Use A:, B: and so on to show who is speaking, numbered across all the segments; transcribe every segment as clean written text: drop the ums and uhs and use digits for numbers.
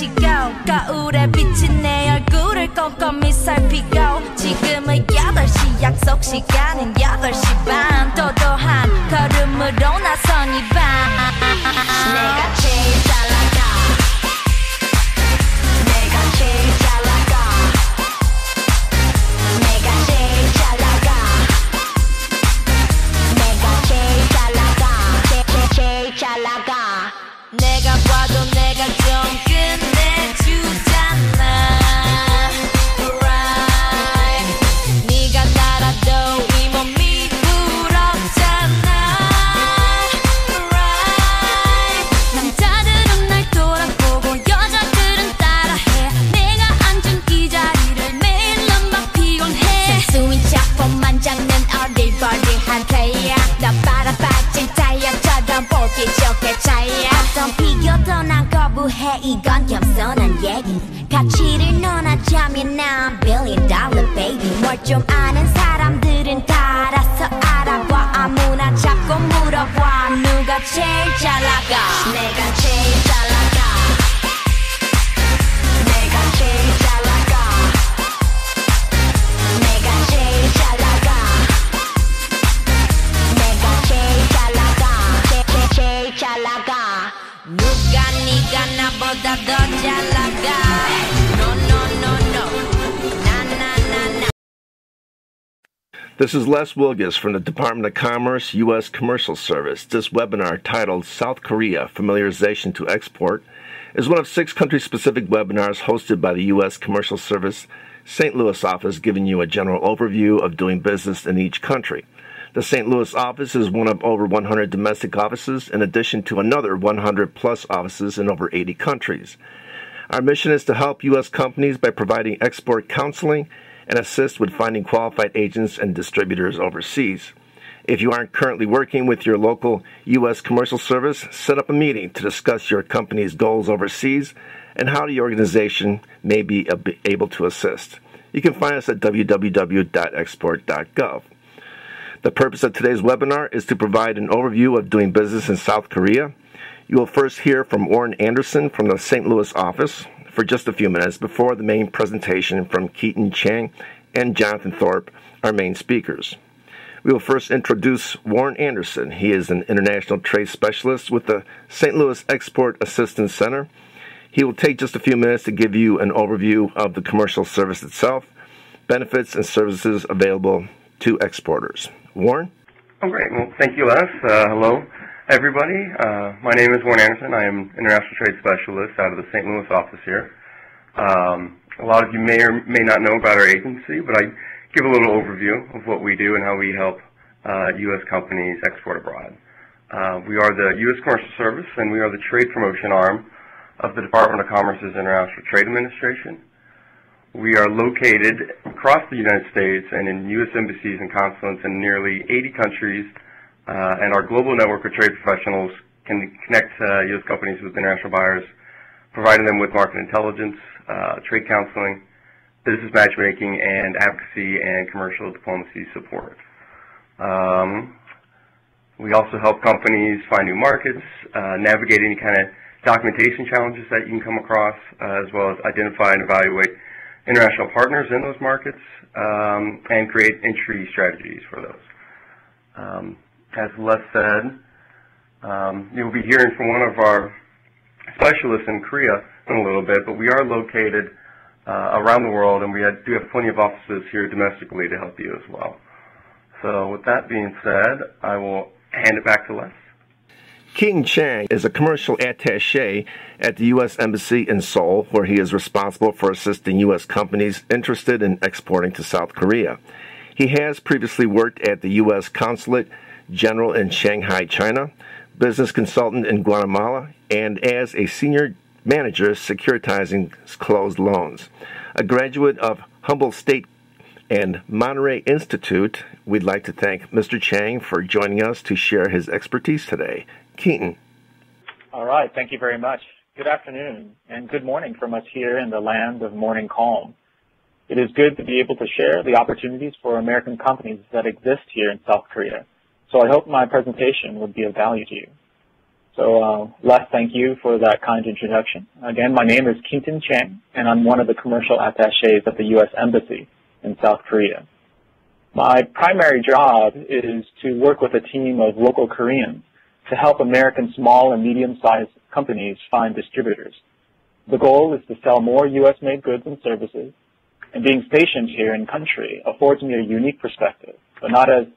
A: 마시고 거울에 비친 내 얼굴을 꼼꼼히 살피고 지금은 8시 약속 시간은 8시 반 도도한 걸음으로 나선 이 밤 내가 제일 잘 나가 내가 제일 잘 나가 내가 제일 잘 나가 내가 제일 잘 나가 제일 잘 나가 내가 봐도 내가 좀 끝내주잖아 Right 네가 날아도 이 몸이 부럽잖아 Right 남자들은 날 돌아보고 여자들은 따라해 내가 앉은 이 자리를 매일은 막 피곤해 순수인 작품만 잡는 어리버리한 플레이어 너 빨아빠진 타이어처럼 보기 좋게 차이야 어떤 비교도 난 거부해 이건 겸손한 얘기 가치를 논하자면 난 $1 billion baby 뭘 좀 아는 사람들은 다 알아서 알아봐 아무나 자꾸 물어봐 누가 제일 잘 나가 내가 제일 잘 나가 내가 제일 잘 나가 내가 제일 잘 나가 내가 제일 잘 나가 제일 잘 나가 누가 네가 나보다 더 잘 나가 No no no no na na na na
B: This is Les Wilgus from the Department of Commerce, U.S. Commercial Service. This webinar, titled South Korea, Familiarization to Export, is one of 6 country-specific webinars hosted by the U.S. Commercial Service St. Louis office, giving you a general overview of doing business in each country. The St. Louis office is one of over 100 domestic offices, in addition to another 100-plus offices in over 80 countries. Our mission is to help U.S. companies by providing export counseling and assist with finding qualified agents and distributors overseas. If you aren't currently working with your local U.S. Commercial Service, set up a meeting to discuss your company's goals overseas and how the organization may be able to assist. You can find us at www.export.gov. The purpose of today's webinar is to provide an overview of doing business in South Korea. You will first hear from Warren Anderson from the St. Louis office for just a few minutes before the main presentation from Keaton Chang and Jonathan Thorpe, our main speakers. We will first introduce Warren Anderson. He is an international trade specialist with the St. Louis Export Assistance Center. He will take just a few minutes to give you an overview of the commercial service itself, benefits and services available to exporters. Warren?
C: Oh, great. Well, thank you, Les. Hello, everybody. My name is Warren Anderson. I am International Trade Specialist out of the St. Louis office here. A lot of you may or may not know about our agency, but I give a little overview of what we do and how we help U.S. companies export abroad. We are the U.S. Commercial Service, and we are the trade promotion arm of the Department of Commerce's International Trade Administration. We are located across the United States and in U.S. embassies and consulates in nearly 80 countries, and our global network of trade professionals can connect U.S. companies with international buyers, providing them with market intelligence, trade counseling, business matchmaking, and advocacy and commercial diplomacy support. We also help companies find new markets, navigate any kind of documentation challenges that you can come across, as well as identify and evaluate international partners in those markets, and create entry strategies for those. As Les said, you'll be hearing from one of our specialists in Korea in a little bit, but we are located around the world, and we do have plenty of offices here domestically to help you as well. So with that being said, I will hand it back to Les.
B: Keaton Chang is a commercial attaché at the U.S. Embassy in Seoul, where he is responsible for assisting U.S. companies interested in exporting to South Korea. He has previously worked at the U.S. Consulate General in Shanghai, China, business consultant in Guatemala, and as a senior manager securitizing closed loans. A graduate of Humboldt State and Monterey Institute, we'd like to thank Mr. Chang for joining us to share his expertise today. Keaton.
D: All right. Thank you very much. Good afternoon and good morning from us here in the land of morning calm. It is good to be able to share the opportunities for American companies that exist here in South Korea. So I hope my presentation would be of value to you. So, Les, thank you for that kind introduction. Again, my name is Kintin Chang, and I'm one of the commercial attachés at the U.S. Embassy in South Korea. My primary job is to work with a team of local Koreans to help American small and medium-sized companies find distributors. The goal is to sell more U.S.-made goods and services, and being stationed here in country affords me a unique perspective, but not as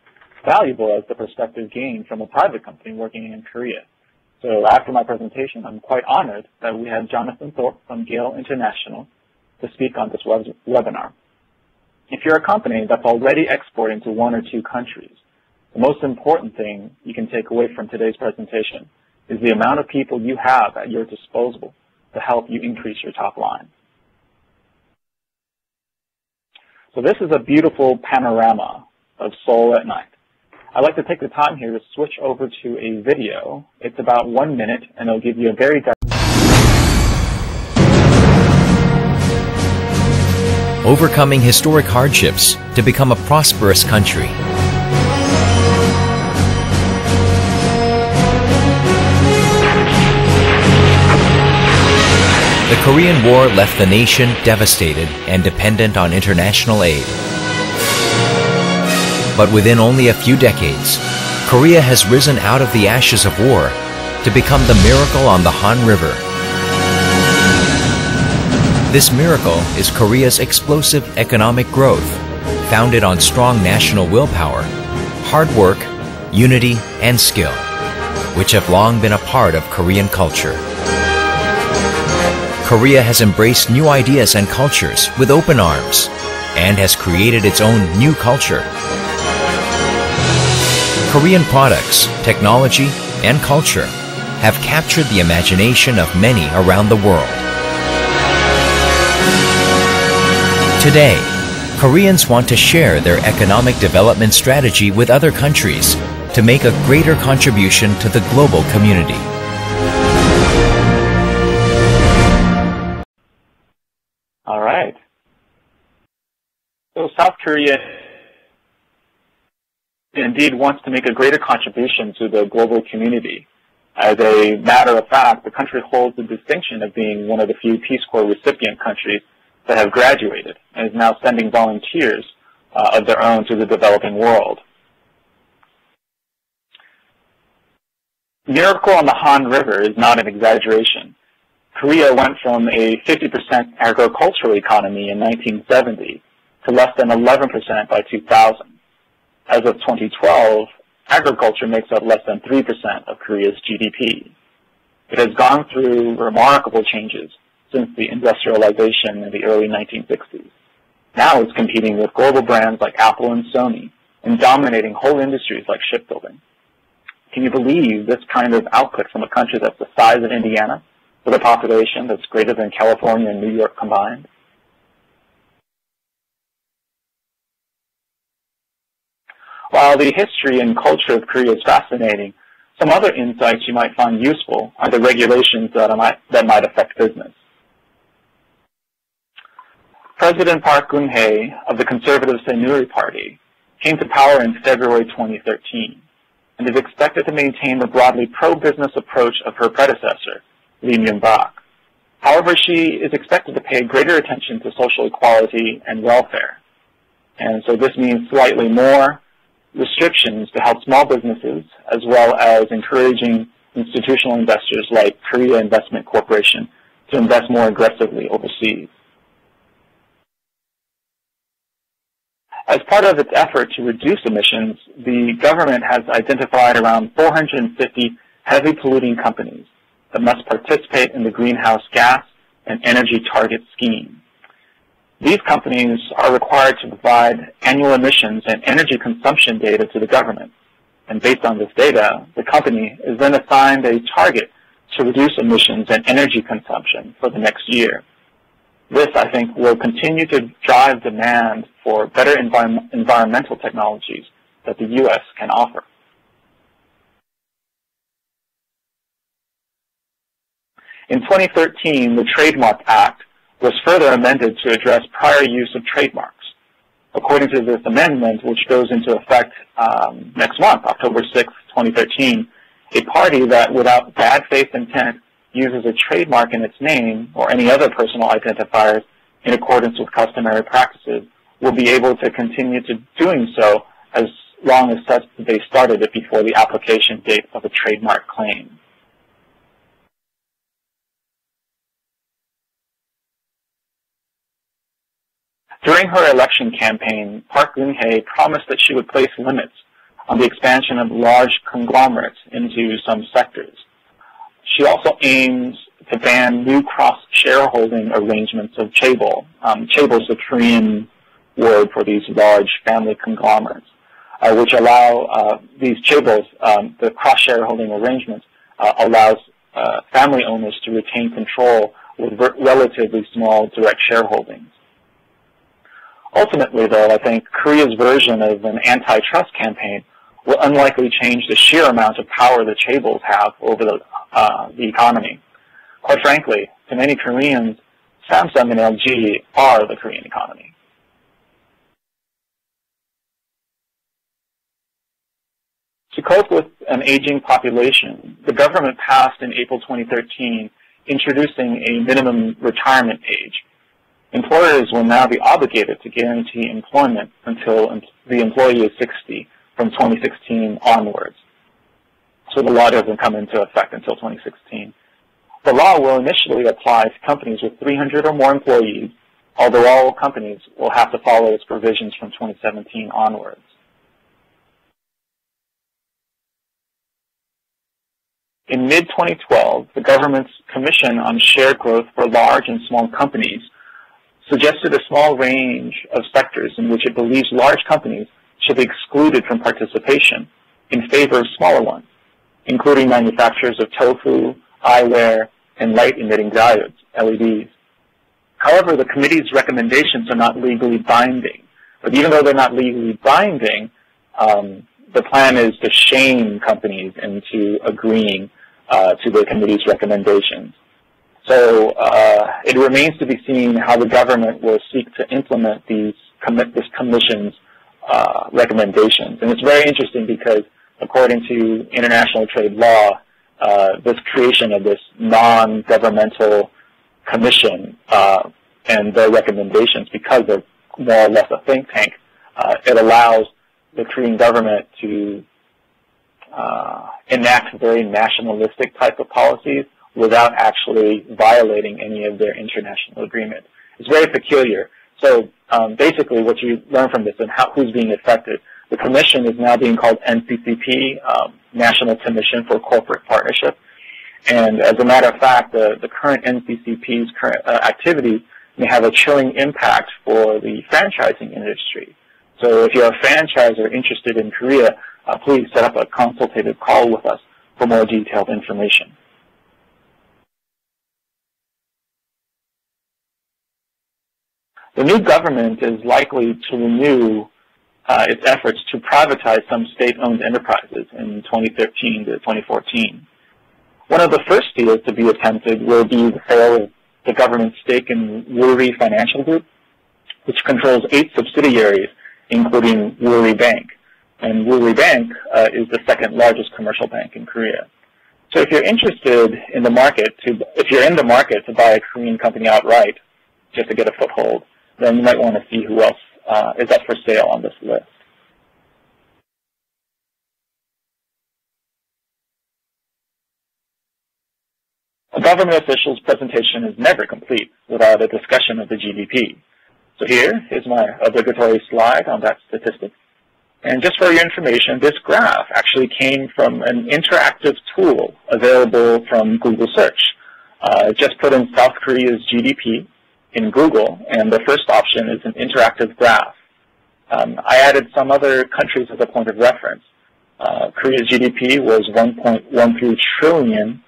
D: valuable as the perspective gained from a private company working in Korea. So after my presentation, I'm quite honored that we have Jonathan Thorpe from Gale International to speak on this webinar. If you're a company that's already exporting to one or two countries, the most important thing you can take away from today's presentation is the amount of people you have at your disposal to help you increase your top line. So this is a beautiful panorama of Seoul at night. I'd like to take the time here to switch over to a video. It's about 1 minute, and it'll give you a very
E: overcoming historic hardships to become a prosperous country. The Korean War left the nation devastated and dependent on international aid. But within only a few decades, Korea has risen out of the ashes of war to become the miracle on the Han River. This miracle is Korea's explosive economic growth, founded on strong national willpower, hard work, unity, and skill, which have long been a part of Korean culture. Korea has embraced new ideas and cultures with open arms and has created its own new culture. Korean products, technology, and culture have captured the imagination of many around the world. Today, Koreans want to share their economic development strategy with other countries to make a greater contribution to the global community.
D: All right. So South Korea indeed wants to make a greater contribution to the global community. As a matter of fact, the country holds the distinction of being one of the few Peace Corps recipient countries that have graduated and is now sending volunteers of their own to the developing world. Miracle on the Han River is not an exaggeration. Korea went from a 50% agricultural economy in 1970 to less than 11% by 2000. As of 2012, agriculture makes up less than 3% of Korea's GDP. It has gone through remarkable changes since the industrialization in the early 1960s. Now it's competing with global brands like Apple and Sony and dominating whole industries like shipbuilding. Can you believe this kind of output from a country that's the size of Indiana, with a population that's greater than California and New York combined? While the history and culture of Korea is fascinating, some other insights you might find useful are the regulations that might affect business. President Park Geun-hye of the conservative Saenuri Party came to power in February 2013 and is expected to maintain the broadly pro-business approach of her predecessor, Lee Myung-bak. However, she is expected to pay greater attention to social equality and welfare. And so this means slightly more restrictions to help small businesses, as well as encouraging institutional investors like Korea Investment Corporation to invest more aggressively overseas. As part of its effort to reduce emissions, the government has identified around 450 heavy polluting companies that must participate in the greenhouse gas and energy target scheme. These companies are required to provide annual emissions and energy consumption data to the government. And based on this data, the company is then assigned a target to reduce emissions and energy consumption for the next year. This, I think, will continue to drive demand for better environmental technologies that the U.S. can offer. In 2013, the Trademark Act was further amended to address prior use of trademarks. According to this amendment, which goes into effect next month, October 6, 2013, A party that, without bad faith intent, uses a trademark in its name or any other personal identifiers in accordance with customary practices will be able to continue to doing so as long as such they started it before the application date of a trademark claim. During her election campaign, Park Geun-hye promised that she would place limits on the expansion of large conglomerates into some sectors. She also aims to ban new cross-shareholding arrangements of chaebol. Chaebol is the Korean word for these large family conglomerates, which allow these chaebols, the cross-shareholding arrangements, allows family owners to retain control with relatively small direct shareholdings. Ultimately, though, I think Korea's version of an antitrust campaign will unlikely change the sheer amount of power the chaebols have over the economy. Quite frankly, to many Koreans, Samsung and LG are the Korean economy. To cope with an aging population, the government passed in April 2013 introducing a minimum retirement age. Employers will now be obligated to guarantee employment until the employee is 60 from 2016 onwards. So the law doesn't come into effect until 2016. The law will initially apply to companies with 300 or more employees, although all companies will have to follow its provisions from 2017 onwards. In mid-2012, the government's Commission on Shared Growth for Large and Small Companies suggested a small range of sectors in which it believes large companies should be excluded from participation in favor of smaller ones, including manufacturers of tofu, eyewear, and light-emitting diodes, LEDs. However, the committee's recommendations are not legally binding. But even though they're not legally binding, the plan is to shame companies into agreeing to the committee's recommendations. So it remains to be seen how the government will seek to implement this commission's recommendations. And it's very interesting because according to international trade law, this creation of this non-governmental commission and their recommendations, because they're more or less a think tank, it allows the Korean government to enact very nationalistic type of policies without actually violating any of their international agreements. It's very peculiar. So basically what you learn from this and who's being affected, the commission is now being called NCCP, National Commission for Corporate Partnership. And as a matter of fact, the current NCCP's current activities may have a chilling impact for the franchising industry. So if you're a franchisor interested in Korea, please set up a consultative call with us for more detailed information. The new government is likely to renew its efforts to privatize some state-owned enterprises in 2013 to 2014. One of the first deals to be attempted will be the sale of the government's stake in Woori Financial Group, which controls 8 subsidiaries, including Woori Bank. And Woori Bank is the second largest commercial bank in Korea. So if you're interested in the market, if you're in the market to buy a Korean company outright, just to get a foothold, then you might want to see who else is up for sale on this list. A government official's presentation is never complete without a discussion of the GDP. So here is my obligatory slide on that statistic. And just for your information, this graph actually came from an interactive tool available from Google Search. Just put in South Korea's GDP in Google, and the first option is an interactive graph. I added some other countries as a point of reference. Korea's GDP was 1.13 trillion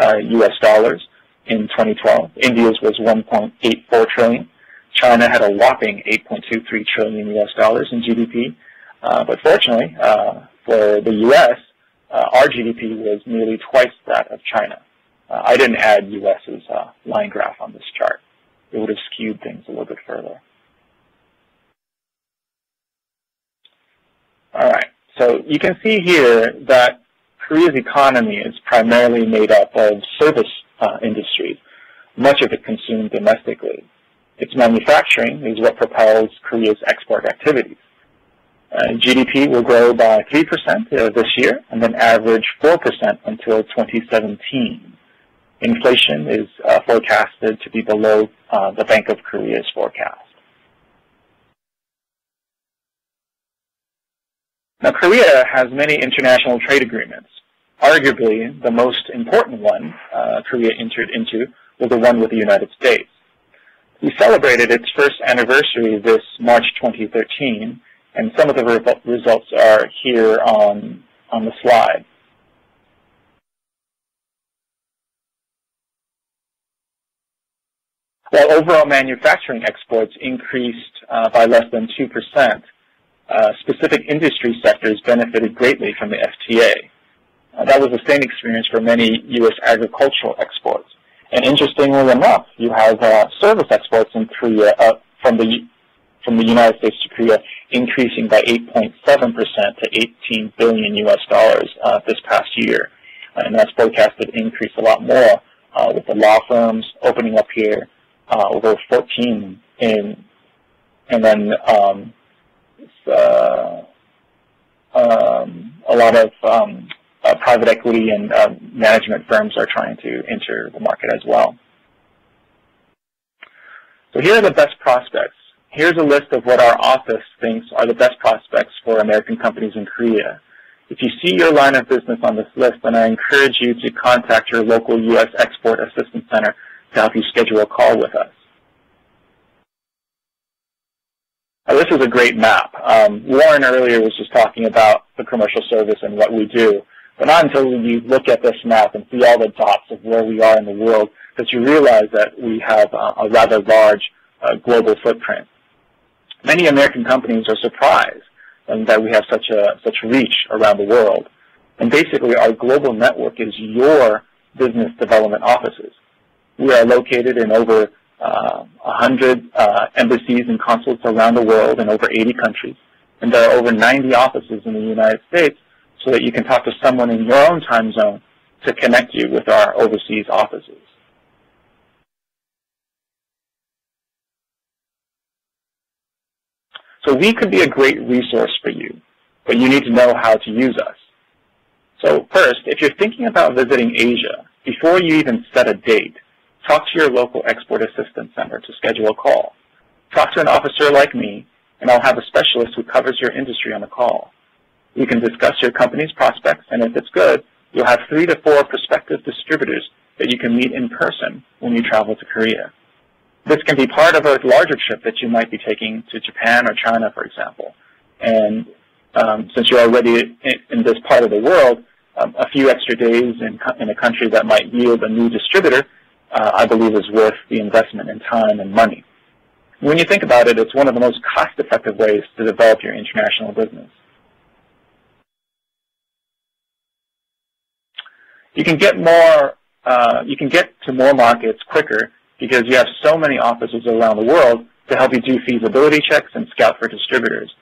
D: US dollars in 2012. India's was 1.84 trillion. China had a whopping 8.23 trillion US dollars in GDP. But fortunately, for the US, our GDP was nearly twice that of China. I didn't add US's line graph on this chart. It would have skewed things a little bit further. All right, so you can see here that Korea's economy is primarily made up of service industries, much of it consumed domestically. Its manufacturing is what propels Korea's export activities. GDP will grow by 3% this year and then average 4% until 2017. Inflation is forecasted to be below the Bank of Korea's forecast. Now, Korea has many international trade agreements. Arguably, the most important one Korea entered into was the one with the United States. We celebrated its first anniversary this March 2013, and some of the results are here on the slide. While overall manufacturing exports increased by less than 2%, specific industry sectors benefited greatly from the FTA. That was the same experience for many U.S. agricultural exports. And interestingly enough, you have service exports in Korea from the United States to Korea increasing by 8.7% to $18 billion this past year. And that's forecasted to increase a lot more with the law firms opening up here, over 14 and then a lot of private equity and management firms are trying to enter the market as well. So here are the best prospects. Here's a list of what our office thinks are the best prospects for American companies in Korea. If you see your line of business on this list, then I encourage you to contact your local U.S. Export Assistance Center to help you schedule a call with us. Now, this is a great map. Warren earlier was just talking about the commercial service and what we do, but not until you look at this map and see all the dots of where we are in the world that you realize that we have a rather large global footprint. Many American companies are surprised that we have such reach around the world. And basically, our global network is your business development offices. We are located in over 100 embassies and consulates around the world in over 80 countries. And there are over 90 offices in the United States so that you can talk to someone in your own time zone to connect you with our overseas offices. So we could be a great resource for you, but you need to know how to use us. So first, if you're thinking about visiting Asia, before you even set a date, talk to your local Export Assistance Center to schedule a call. Talk to an officer like me, and I'll have a specialist who covers your industry on the call. We can discuss your company's prospects, and if it's good, you'll have 3 to 4 prospective distributors that you can meet in person when you travel to Korea. This can be part of a larger trip that you might be taking to Japan or China, for example. And since you're already in this part of the world, a few extra days in a country that might yield a new distributor, I believe is worth the investment in time and money. When you think about it, it's one of the most cost-effective ways to develop your international business. You can get to more markets quicker because you have so many offices around the world to help you do feasibility checks and scout for distributors.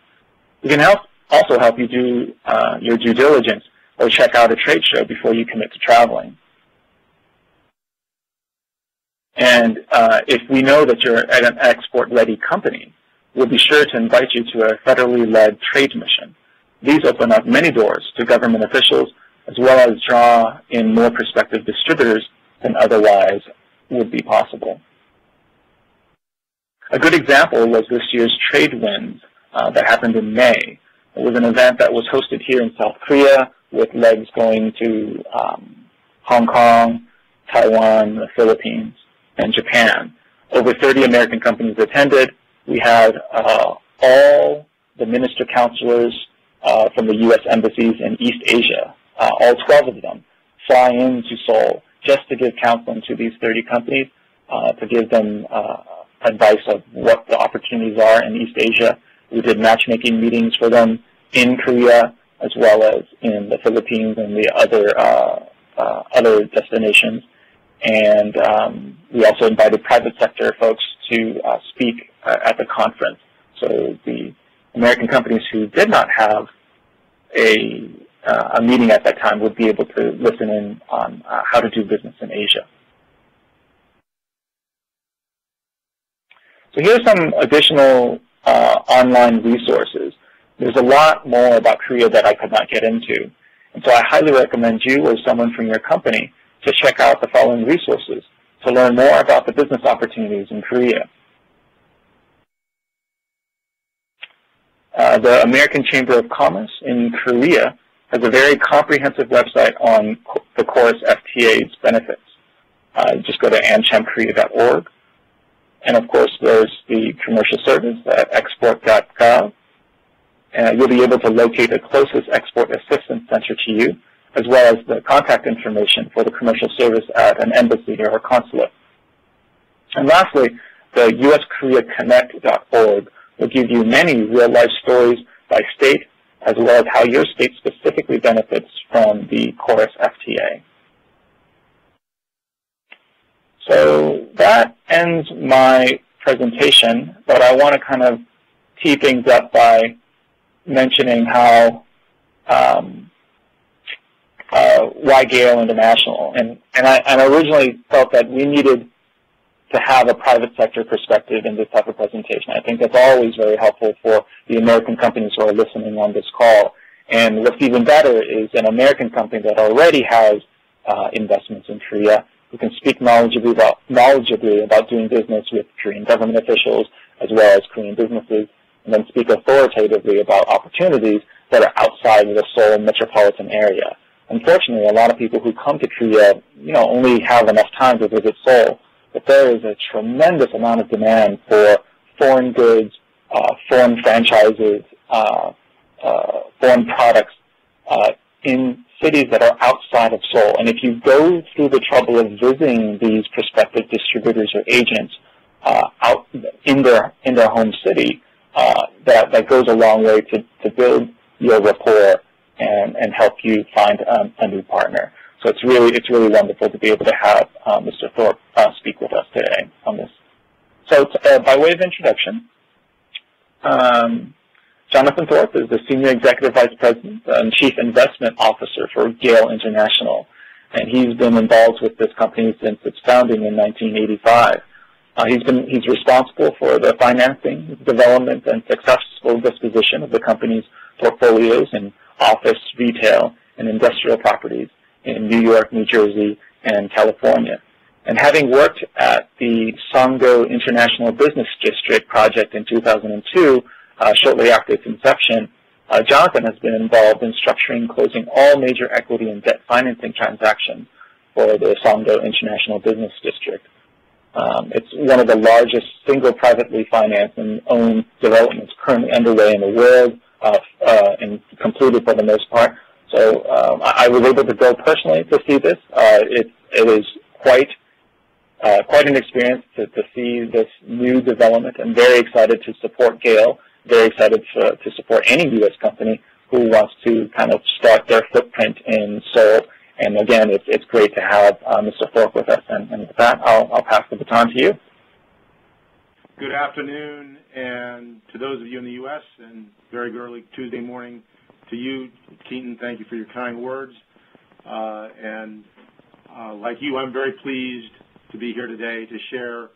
D: We can also help you do your due diligence or check out a trade show before you commit to traveling. And if we know that you're at an export-ready company, we'll be sure to invite you to a federally led trade mission. These open up many doors to government officials as well as draw in more prospective distributors than otherwise would be possible. A good example was this year's Trade Winds that happened in May. It was an event that was hosted here in South Korea with legs going to Hong Kong, Taiwan, the Philippines, and Japan. Over 30 American companies attended. We had all the minister counselors from the U.S. embassies in East Asia, all 12 of them, fly into Seoul just to give counseling to these 30 companies, to give them advice of what the opportunities are in East Asia. We did matchmaking meetings for them in Korea as well as in the Philippines and the other destinations. And we also invited private sector folks to speak at the conference. So the American companies who did not have a a meeting at that time would be able to listen in on how to do business in Asia. So here's some additional online resources. There's a lot more about Korea that I could not get into. And so I highly recommend you or someone from your company to check out the following resources to learn more about the business opportunities in Korea. The American Chamber of Commerce in Korea has a very comprehensive website on the Chorus FTA's benefits. Just go to amchamkorea.org. And of course, there's the commercial service at export.gov. You'll be able to locate the closest export assistance center to you, as well as the contact information for the commercial service at an embassy or a consulate. And lastly, the uskoreaconnect.org will give you many real-life stories by state, as well as how your state specifically benefits from the Chorus FTA. So that ends my presentation, but I want to kind of tee things up by mentioning how why Gale International, and I originally felt that we needed to have a private sector perspective in this type of presentation. I think that's always very helpful for the American companies who are listening on this call. And what's even better is an American company that already has investments in Korea, who can speak knowledgeably about doing business with Korean government officials as well as Korean businesses, and then speak authoritatively about opportunities that are outside of the Seoul metropolitan area. Unfortunately, a lot of people who come to Korea, only have enough time to visit Seoul, but there is a tremendous amount of demand for foreign goods, foreign franchises, foreign products in cities that are outside of Seoul. And if you go through the trouble of visiting these prospective distributors or agents out in their home city, that goes a long way to build your rapport and help you find a new partner. So it's really wonderful to be able to have Mr. Thorpe speak with us today on this. So by way of introduction, Jonathan Thorpe is the Senior Executive Vice President and Chief Investment Officer for Gale International, and he's been involved with this company since its founding in 1985. He's responsible for the financing, development, and successful disposition of the company's portfolios in office, retail, and industrial properties in New York, New Jersey, and California. And having worked at the Songdo International Business District project in 2002, shortly after its inception, Jonathan has been involved in structuring and closing all major equity and debt financing transactions for the Songdo International Business District. It's one of the largest single privately financed and owned developments currently underway in the world, and completed for the most part. So I was able to go personally to see this. It is quite an experience to see this new development. I'm very excited to support Gale, very excited to support any U.S. company who wants to kind of start their footprint in Seoul. And again, it's great to have Mr. Thorpe with us. And with that, I'll pass the baton to you.
F: Good afternoon, and to those of you in the U.S., and very early Tuesday morning to you, Keaton, thank you for your kind words. Like you, I'm very pleased to be here today to share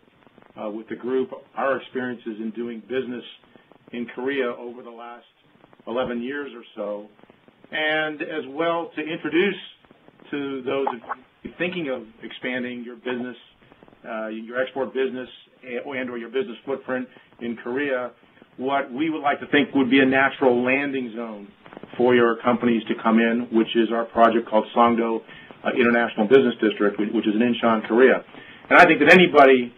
F: with the group our experiences in doing business in Korea over the last 11 years or so, and as well to introduce to those of you thinking of expanding your business, your export business, and/or your business footprint in Korea, what we would like to think would be a natural landing zone for your companies to come in, which is our project called Songdo International Business District, which is in Incheon, Korea. And I think that anybody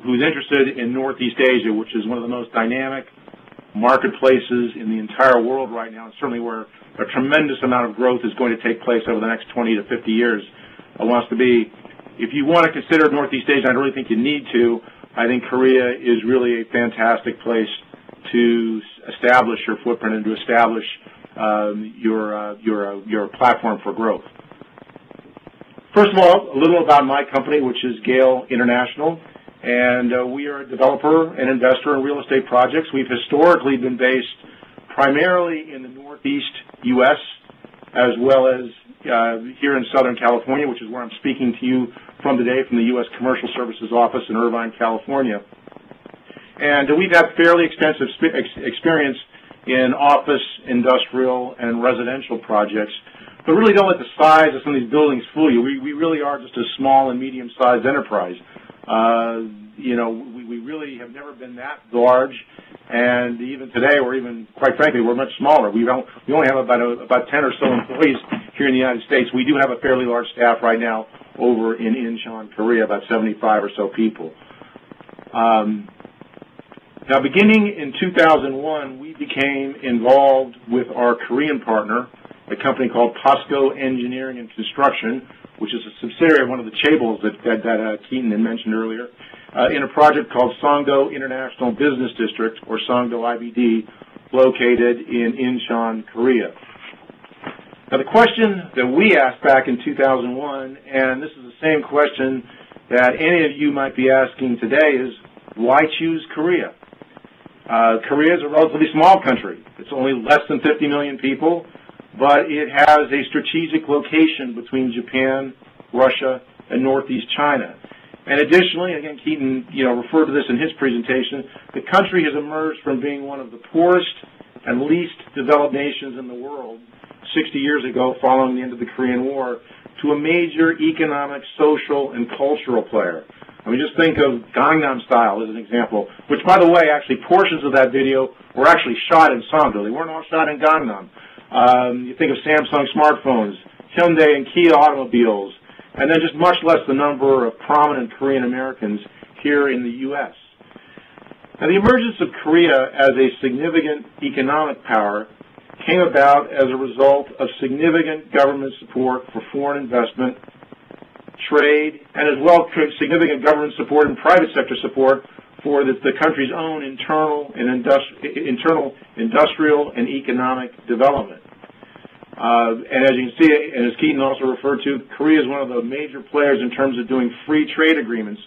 F: who's interested in Northeast Asia, which is one of the most dynamic marketplaces in the entire world right now, and certainly where a tremendous amount of growth is going to take place over the next 20 to 50 years, wants to be. If you want to consider Northeast Asia, I really think you need to. I think Korea is really a fantastic place to establish your footprint and to establish your platform for growth. First of all, a little about my company, which is Gale International, and we are a developer and investor in real estate projects. We've historically been based primarily in the Northeast U.S., as well as here in Southern California, which is where I'm speaking to you from today from the U.S. Commercial Services Office in Irvine, California. And we've had fairly extensive experience in office, industrial, and residential projects. But really don't let the size of some of these buildings fool you. We really are just a small and medium-sized enterprise. We really have never been that large, and even today, quite frankly, we're much smaller. We only have about 10 or so employees here in the United States. We do have a fairly large staff right now over in Incheon, Korea, about 75 or so people. Now, beginning in 2001, we became involved with our Korean partner, a company called POSCO Engineering and Construction, which is a subsidiary of one of the chaebols that Keaton had mentioned earlier, in a project called Songdo International Business District, or Songdo IBD, located in Incheon, Korea. Now, the question that we asked back in 2001, and this is the same question that any of you might be asking today, is why choose Korea? Korea is a relatively small country. It's only less than 50 million people, but it has a strategic location between Japan, Russia, and Northeast China. And additionally, again, Keaton referred to this in his presentation, the country has emerged from being one of the poorest and least developed nations in the world 60 years ago following the end of the Korean War to a major economic, social, and cultural player. I mean, just think of Gangnam Style as an example, which, by the way, actually portions of that video were actually shot in Songdo. They weren't all shot in Gangnam. You think of Samsung smartphones, Hyundai and Kia automobiles, and then just much less the number of prominent Korean Americans here in the U.S. Now, the emergence of Korea as a significant economic power came about as a result of significant government support for foreign investment, trade, and as well significant government support and private sector support for the country's own internal industrial and economic development. And as you can see, and as Keaton also referred to, Korea is one of the major players in terms of doing free trade agreements,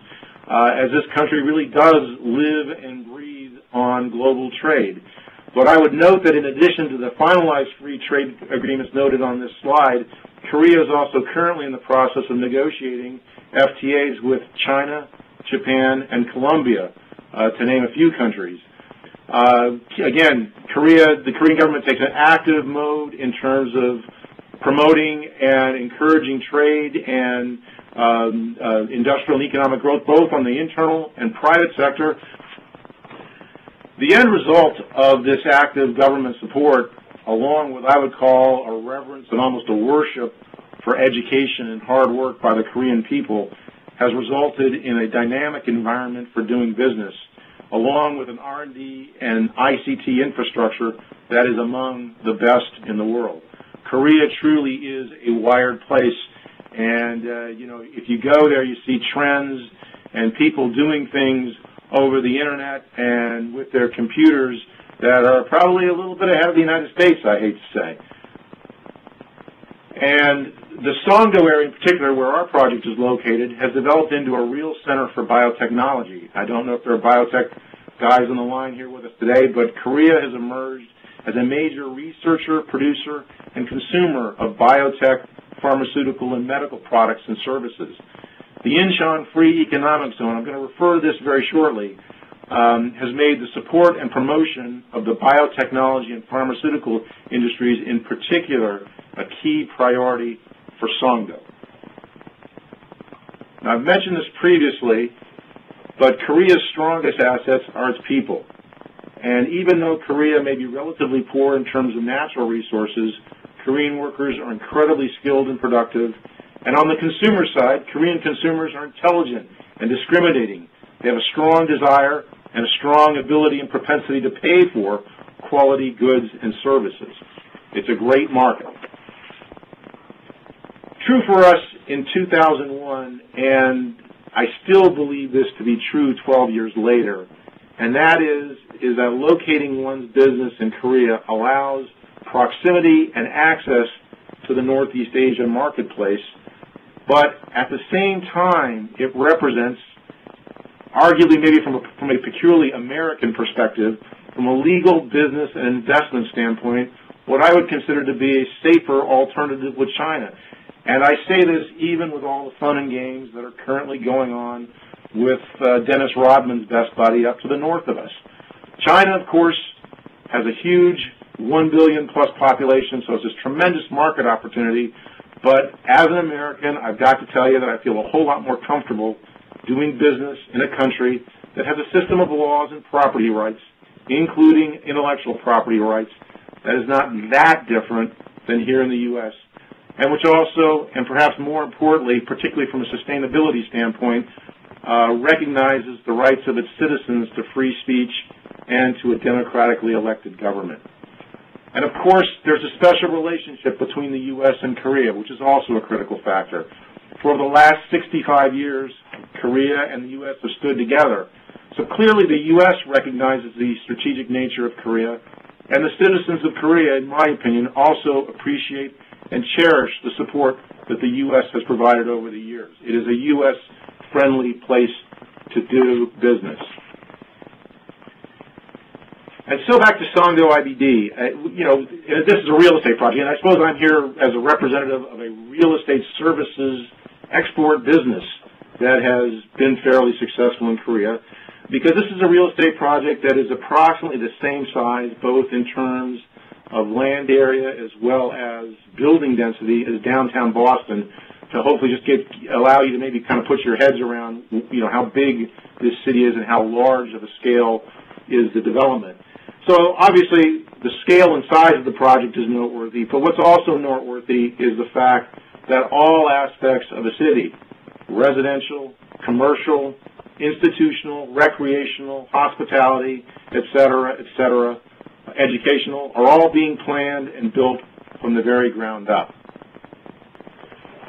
F: as this country really does live and breathe on global trade. But I would note that in addition to the finalized free trade agreements noted on this slide, Korea is also currently in the process of negotiating FTAs with China, Japan, and Colombia, to name a few countries. Again, the Korean government takes an active mode in terms of promoting and encouraging trade and industrial and economic growth, both on the internal and private sector. The end result of this active government support, along with what I would call a reverence and almost a worship for education and hard work by the Korean people, has resulted in a dynamic environment for doing business, along with an R&D and ICT infrastructure that is among the best in the world. Korea truly is a wired place, and if you go there, you see trends and people doing things over the internet and with their computers that are probably a little bit ahead of the United States, I hate to say. And the Songdo area in particular, where our project is located, has developed into a real center for biotechnology. I don't know if there are biotech guys on the line here with us today, but Korea has emerged as a major researcher, producer, and consumer of biotech, pharmaceutical, and medical products and services. The Incheon Free Economic Zone, I'm going to refer to this very shortly, has made the support and promotion of the biotechnology and pharmaceutical industries in particular a key priority for Songdo. Now, I've mentioned this previously, but Korea's strongest assets are its people. And even though Korea may be relatively poor in terms of natural resources, Korean workers are incredibly skilled and productive. And on the consumer side, Korean consumers are intelligent and discriminating. They have a strong desire and a strong ability and propensity to pay for quality goods and services. It's a great market. True for us in 2001, and I still believe this to be true 12 years later, and that is that locating one's business in Korea allows proximity and access to the Northeast Asia marketplace, but at the same time, it represents, arguably maybe from a peculiarly American perspective, from a legal, business, and investment standpoint, what I would consider to be a safer alternative with China. And I say this even with all the fun and games that are currently going on with Dennis Rodman's best buddy up to the north of us. China, of course, has a huge 1 billion plus population, so it's this tremendous market opportunity. But as an American, I've got to tell you that I feel a whole lot more comfortable doing business in a country that has a system of laws and property rights, including intellectual property rights, that is not that different than here in the U.S., and which also, and perhaps more importantly, particularly from a sustainability standpoint, recognizes the rights of its citizens to free speech and to a democratically elected government. And of course, there's a special relationship between the U.S. and Korea, which is also a critical factor. For the last 65 years, Korea and the U.S. have stood together. So clearly the U.S. recognizes the strategic nature of Korea, and the citizens of Korea, in my opinion, also appreciate and cherish the support that the U.S. has provided over the years. It is a U.S.-friendly place to do business. And so back to Songdo IBD. This is a real estate project, and I suppose I'm here as a representative of a real estate services export business that has been fairly successful in Korea, because this is a real estate project that is approximately the same size, both in terms of land area as well as building density, as downtown Boston, to hopefully just allow you to maybe kind of put your heads around, how big this city is and how large of a scale is the development. So obviously the scale and size of the project is noteworthy, but what's also noteworthy is the fact that all aspects of a city, residential, commercial, institutional, recreational, hospitality, et cetera, educational, are all being planned and built from the very ground up.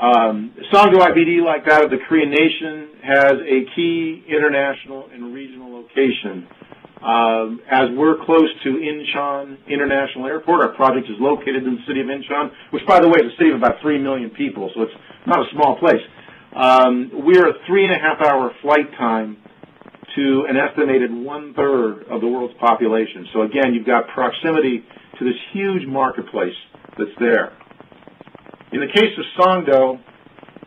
F: Songdo IBD, like that of the Korean nation, has a key international and regional location. As we're close to Incheon International Airport, our project is located in the city of Incheon, which, by the way, is a city of about 3 million people, so it's not a small place. We're a 3.5-hour flight time to an estimated 1/3 of the world's population. So again, you've got proximity to this huge marketplace that's there. In the case of Songdo,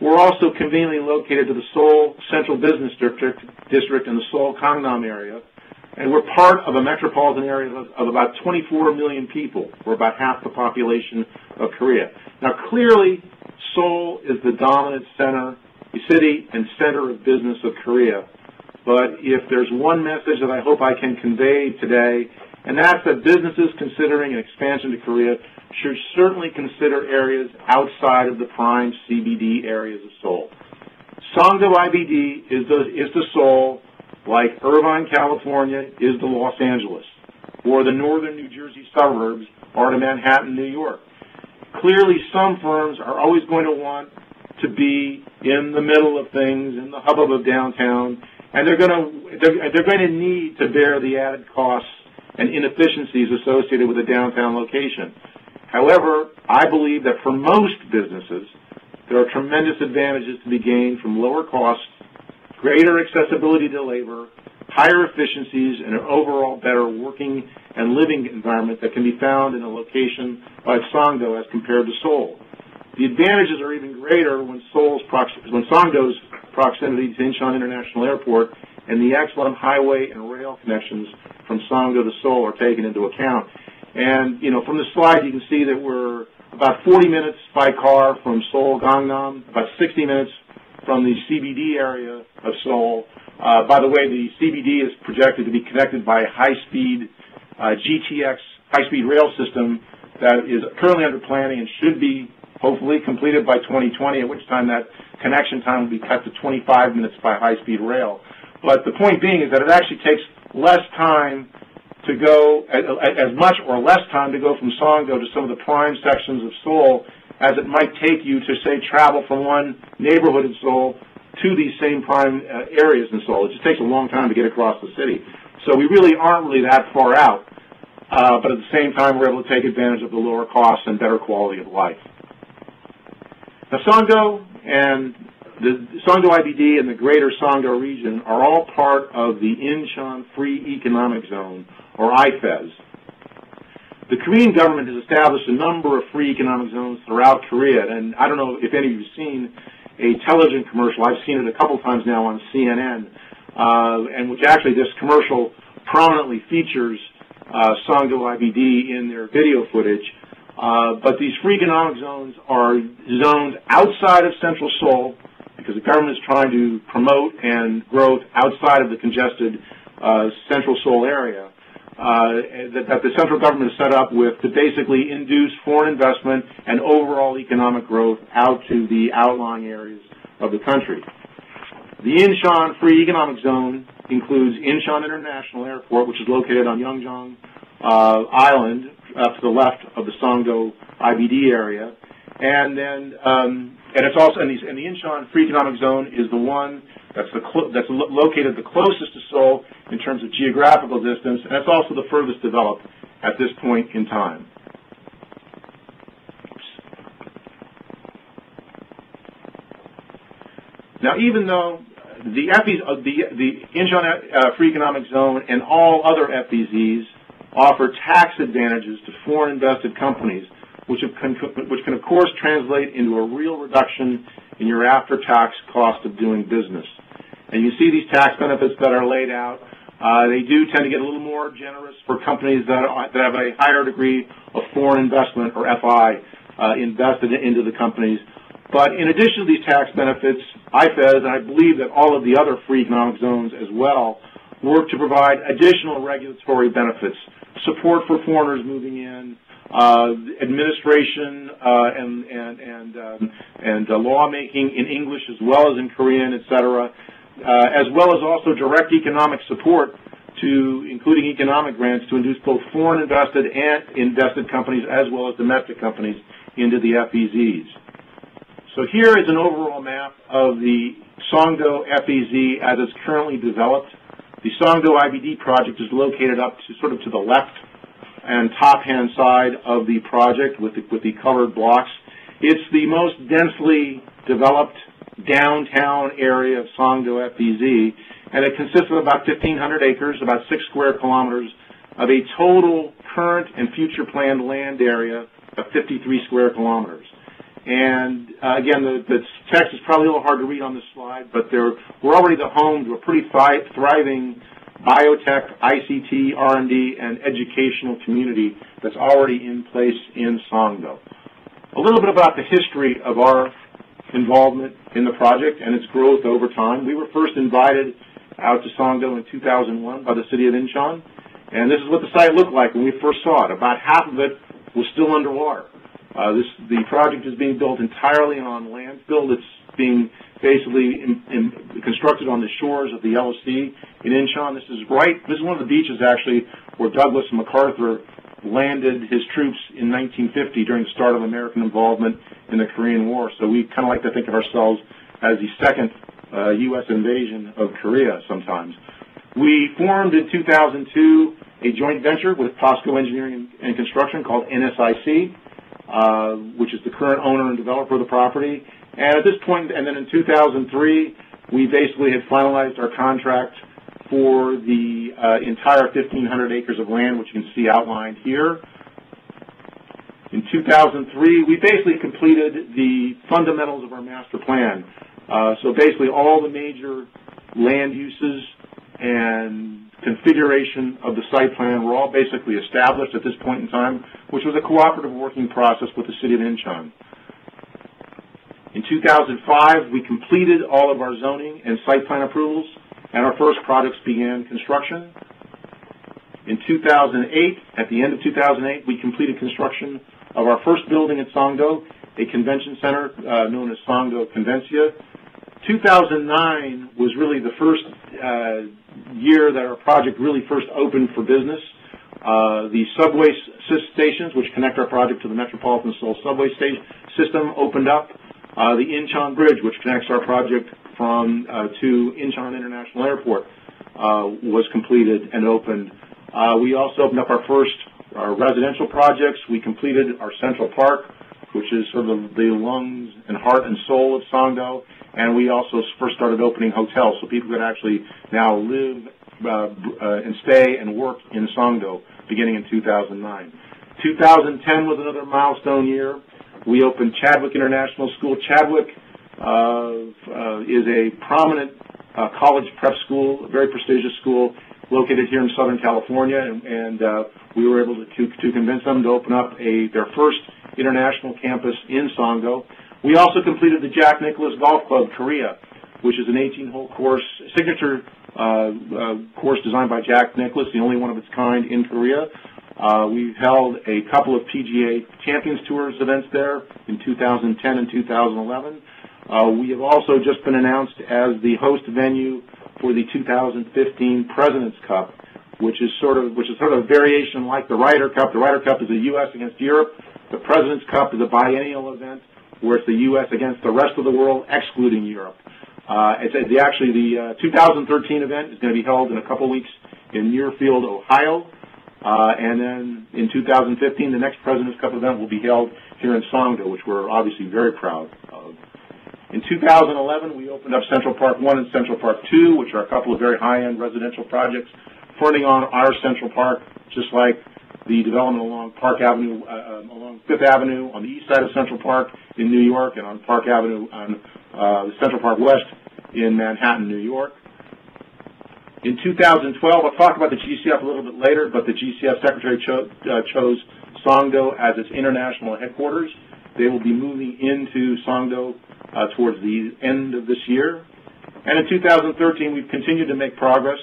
F: we're also conveniently located to the Seoul Central Business District in the Seoul Gangnam area, and we're part of a metropolitan area of about 24 million people. We're about half the population of Korea. Now, clearly, Seoul is the dominant city and center of business of Korea. But if there's one message that I hope I can convey today, and that's that businesses considering an expansion to Korea should certainly consider areas outside of the prime CBD areas of Seoul. Songdo IBD is to Seoul like Irvine, California is to Los Angeles, or the northern New Jersey suburbs are to Manhattan, New York. Clearly, some firms are always going to want to be in the middle of things, in the hubbub of downtown, and they're going to need to bear the added costs and inefficiencies associated with a downtown location. However, I believe that for most businesses, there are tremendous advantages to be gained from lower costs, greater accessibility to labor, higher efficiencies, and an overall better working and living environment that can be found in a location like Songdo as compared to Seoul. The advantages are even greater when Songdo's proximity to Incheon International Airport and the excellent highway and rail connections from Songdo to Seoul are taken into account. And, from the slide you can see that we're about 40 minutes by car from Seoul Gangnam, about 60 minutes from the CBD area of Seoul. By the way, the CBD is projected to be connected by a high-speed GTX high-speed rail system that is currently under planning and should be hopefully completed by 2020, at which time that connection time will be cut to 25 minutes by high-speed rail. But the point being is that it actually takes less time to go, as much or less time to go from Songdo to some of the prime sections of Seoul as it might take you to, say, travel from one neighborhood in Seoul to these same prime areas in Seoul. It just takes a long time to get across the city. So we really aren't really that far out, but at the same time we're able to take advantage of the lower costs and better quality of life. Now, Songdo and the Songdo IBD and the greater Songdo region are all part of the Incheon Free Economic Zone, or IFEZ. the Korean government has established a number of free economic zones throughout Korea, and I don't know if any of you have seen a television commercial. I've seen it a couple times now on CNN, and which actually this commercial prominently features Songdo IBD in their video footage. But these free economic zones are zones outside of central Seoul, because the government is trying to promote and growth outside of the congested central Seoul area. That the central government is set up with to basically induce foreign investment and overall economic growth out to the outlying areas of the country. The Incheon Free Economic Zone includes Incheon International Airport, which is located on Yeongjong Island, to the left of the Songdo IBD area, and then and it's also and the Incheon Free Economic Zone is the one that's located the closest to Seoul in terms of geographical distance, and it's also the furthest developed at this point in time. Now, even though the Incheon Free Economic Zone and all other FEZs offer tax advantages to foreign invested companies, which can of course translate into a real reduction in your after-tax cost of doing business. And you see these tax benefits that are laid out. They do tend to get a little more generous for companies that have a higher degree of foreign investment, or FI, invested into the companies. But in addition to these tax benefits, IFEZ, and I believe that all of the other free economic zones as well, work to provide additional regulatory benefits, support for foreigners moving in, administration and lawmaking in English as well as in Korean, etc., as well as also direct economic support to, including economic grants, to induce both foreign invested and invested companies as well as domestic companies into the FEZs. So here is an overall map of the Songdo FEZ as it's currently developed. The Songdo IBD project is located up to sort of to the left and top-hand side of the project with the colored blocks. It's the most densely developed downtown area of Songdo FEZ, and it consists of about 1,500 acres, about 6 square kilometers, of a total current and future planned land area of 53 square kilometers. And again, the text is probably a little hard to read on this slide, but we're already the home to a pretty thriving biotech, ICT, R&D, and educational community that's already in place in Songdo. A little bit about the history of our involvement in the project and its growth over time. We were first invited out to Songdo in 2001 by the city of Incheon, and this is what the site looked like when we first saw it. About half of it was still underwater. The project is being built entirely on landfill. It's being basically constructed on the shores of the Yellow Sea in Incheon. This is one of the beaches, actually, where Douglas MacArthur landed his troops in 1950 during the start of American involvement in the Korean War. So we kind of like to think of ourselves as the second U.S. invasion of Korea sometimes. We formed in 2002 a joint venture with POSCO Engineering and Construction called NSIC, which is the current owner and developer of the property. And at this point, and then in 2003, we basically had finalized our contract for the entire 1,500 acres of land, which you can see outlined here. In 2003, we basically completed the fundamentals of our master plan. So basically all the major land uses and configuration of the site plan were all basically established at this point in time, which was a cooperative working process with the city of Incheon. In 2005, we completed all of our zoning and site plan approvals, and our first projects began construction. In 2008, at the end of 2008, we completed construction of our first building at Songdo, a convention center known as Songdo Convencia. 2009 was really the first year that our project really first opened for business. The subway stations, which connect our project to the Metropolitan Seoul subway system, opened up. The Incheon Bridge, which connects our project to Incheon International Airport, was completed and opened. We also opened up our first residential projects. We completed our Central Park, which is sort of the lungs and heart and soul of Songdo, and we also first started opening hotels so people could actually now live and stay and work in Songdo beginning in 2009. 2010 was another milestone year. We opened Chadwick International School. Chadwick is a prominent college prep school, a very prestigious school located here in Southern California, and we were able to convince them to open up their first international campus in Songdo. We also completed the Jack Nicklaus Golf Club Korea, which is an 18-hole course, signature course designed by Jack Nicklaus, the only one of its kind in Korea. We've held a couple of PGA Champions Tours events there in 2010 and 2011. We have also just been announced as the host venue for the 2015 President's Cup, which is sort of a variation like the Ryder Cup. The Ryder Cup is the U.S. against Europe. The President's Cup is a biennial event where it's the U.S. against the rest of the world, excluding Europe. The 2013 event is going to be held in a couple weeks in Muirfield, Ohio. And then in 2015, the next President's Cup event will be held here in Songdo, which we're obviously very proud of. In 2011, we opened up Central Park 1 and Central Park 2, which are a couple of very high-end residential projects, fronting on our Central Park, just like the development along Park Avenue, along Fifth Avenue on the east side of Central Park in New York, and on Park Avenue on Central Park West in Manhattan, New York. In 2012, I'll talk about the GCF a little bit later, but the GCF Secretary chose Songdo as its international headquarters. They will be moving into Songdo towards the end of this year. And in 2013, we've continued to make progress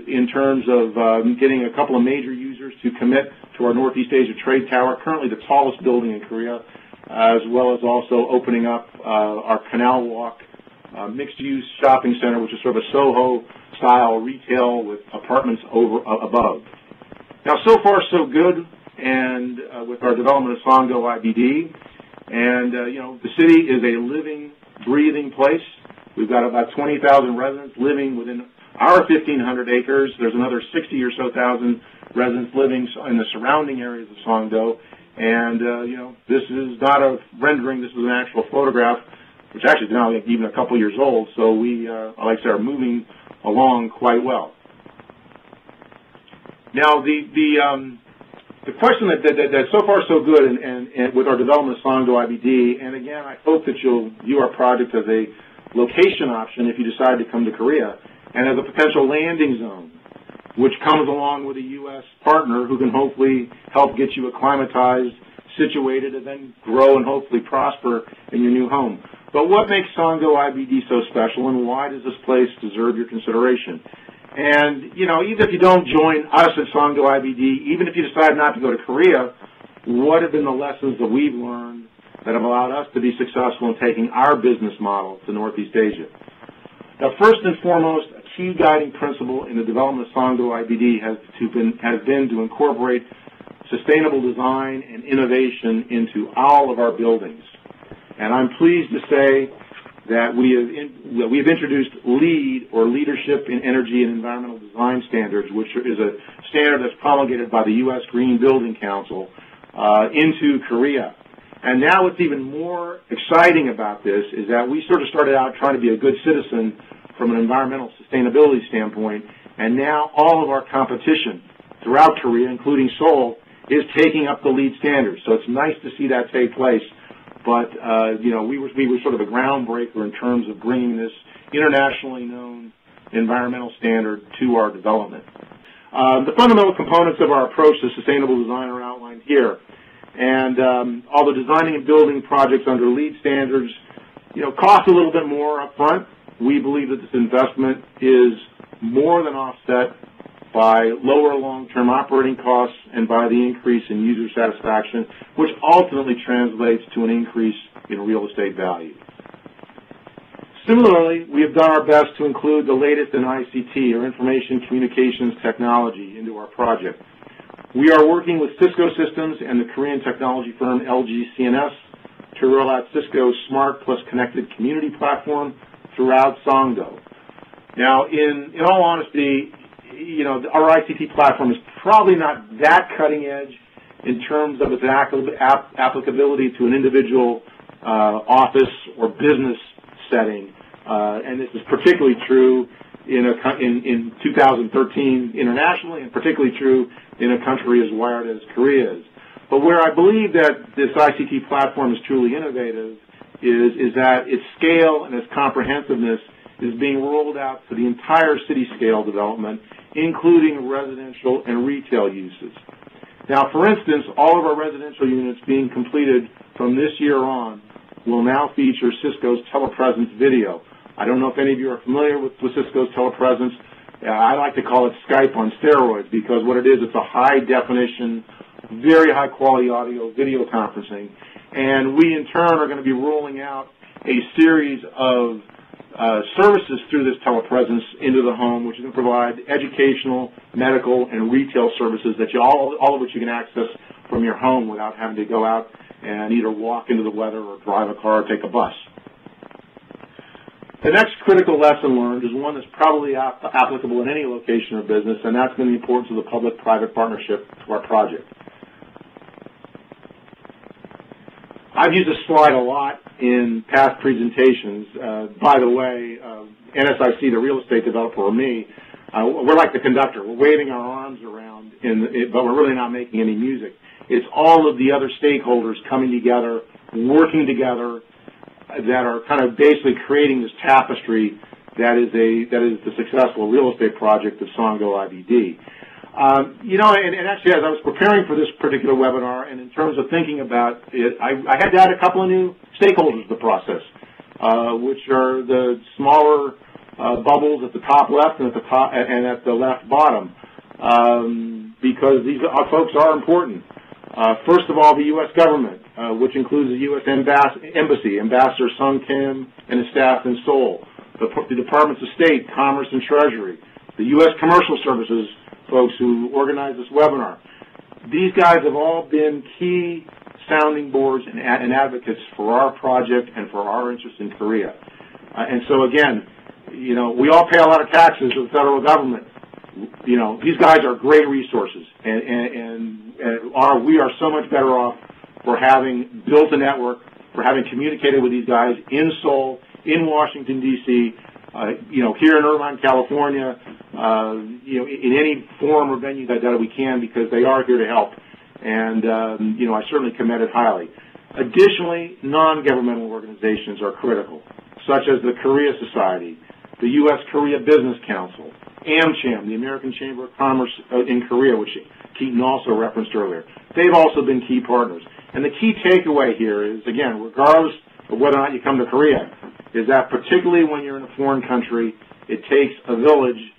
F: in terms of getting a couple of major users to commit to our Northeast Asia Trade Tower, currently the tallest building in Korea, as well as also opening up our Canal Walk mixed-use shopping center, which is sort of a Soho-style retail with apartments above. Now, so far, so good, and with our development of Songdo IBD. And, the city is a living, breathing place. We've got about 20,000 residents living within our 1,500 acres. There's another 60 or so thousand residents living in the surrounding areas of Songdo. And, this is not a rendering. This is an actual photograph, which actually is now even a couple years old. So we, like I said, are moving along quite well. Now, the question that's so far so good and with our development of Songdo IBD, and again, I hope that you'll view our project as a location option if you decide to come to Korea, and as a potential landing zone, which comes along with a U.S. partner who can hopefully help get you acclimatized, situated, and then grow and hopefully prosper in your new home. But what makes Songdo IBD so special, and why does this place deserve your consideration? And, even if you don't join us at Songdo IBD, even if you decide not to go to Korea, what have been the lessons that we've learned that have allowed us to be successful in taking our business model to Northeast Asia? Now, first and foremost, a key guiding principle in the development of Songdo IBD has been to incorporate sustainable design and innovation into all of our buildings. And I'm pleased to say that we have introduced LEED, or Leadership in Energy and Environmental Design Standards, which is a standard that's promulgated by the U.S. Green Building Council, into Korea. And now what's even more exciting about this is that we sort of started out trying to be a good citizen from an environmental sustainability standpoint, and now all of our competition throughout Korea, including Seoul, is taking up the LEED standards. So it's nice to see that take place. But, we were sort of a groundbreaker in terms of bringing this internationally known environmental standard to our development. The fundamental components of our approach to sustainable design are outlined here. And although designing and building projects under LEED standards, cost a little bit more up front, we believe that this investment is more than offset by lower long-term operating costs and by the increase in user satisfaction, which ultimately translates to an increase in real estate value. Similarly, we have done our best to include the latest in ICT, or information communications technology, into our project. We are working with Cisco Systems and the Korean technology firm LG CNS to roll out Cisco's Smart Plus Connected Community platform throughout Songdo. Now, in all honesty, our ICT platform is probably not that cutting edge in terms of its applicability to an individual office or business setting, and this is particularly true in 2013 internationally, and particularly true in a country as wired as Korea is. But where I believe that this ICT platform is truly innovative is that its scale and its comprehensiveness is being rolled out to the entire city-scale development, including residential and retail uses. Now, for instance, all of our residential units being completed from this year on will now feature Cisco's telepresence video. I don't know if any of you are familiar with Cisco's telepresence. I like to call it Skype on steroids, because what it is, it's a high-definition, very high-quality audio video conferencing. And we, in turn, are going to be rolling out a series of services through this telepresence into the home, which is going to provide educational, medical, and retail services that all of which you can access from your home without having to go out and either walk into the weather or drive a car or take a bus. The next critical lesson learned is one that's probably applicable in any location or business, and that's been the importance of the public-private partnership to our project. I've used this slide a lot in past presentations. By the way, NSIC, the real estate developer, or me, we're like the conductor. We're waving our arms around, but we're really not making any music. It's all of the other stakeholders coming together, working together, that are kind of basically creating this tapestry that is the successful real estate project of Songo IBD. And actually, as I was preparing for this particular webinar, and in terms of thinking about it, I had to add a couple of new stakeholders to the process, which are the smaller bubbles at the top left and at the left bottom, because these folks are important. First of all, the U.S. government, which includes the U.S. Embassy, Ambassador Sung Kim and his staff in Seoul, the Departments of State, Commerce, and Treasury, the U.S. Commercial Services folks who organized this webinar. These guys have all been key sounding boards and advocates for our project and for our interest in Korea. And so, again, we all pay a lot of taxes to the federal government. These guys are great resources, and we are so much better off for having built a network, for having communicated with these guys in Seoul, in Washington, D.C., here in Irvine, California, in any form or venue that we can, because they are here to help. And, I certainly commend it highly. Additionally, non-governmental organizations are critical, such as the Korea Society, the U.S. Korea Business Council, AmCham, the American Chamber of Commerce in Korea, which Keaton also referenced earlier. They've also been key partners. And the key takeaway here is, again, regardless of whether or not you come to Korea, is that particularly when you're in a foreign country, it takes a village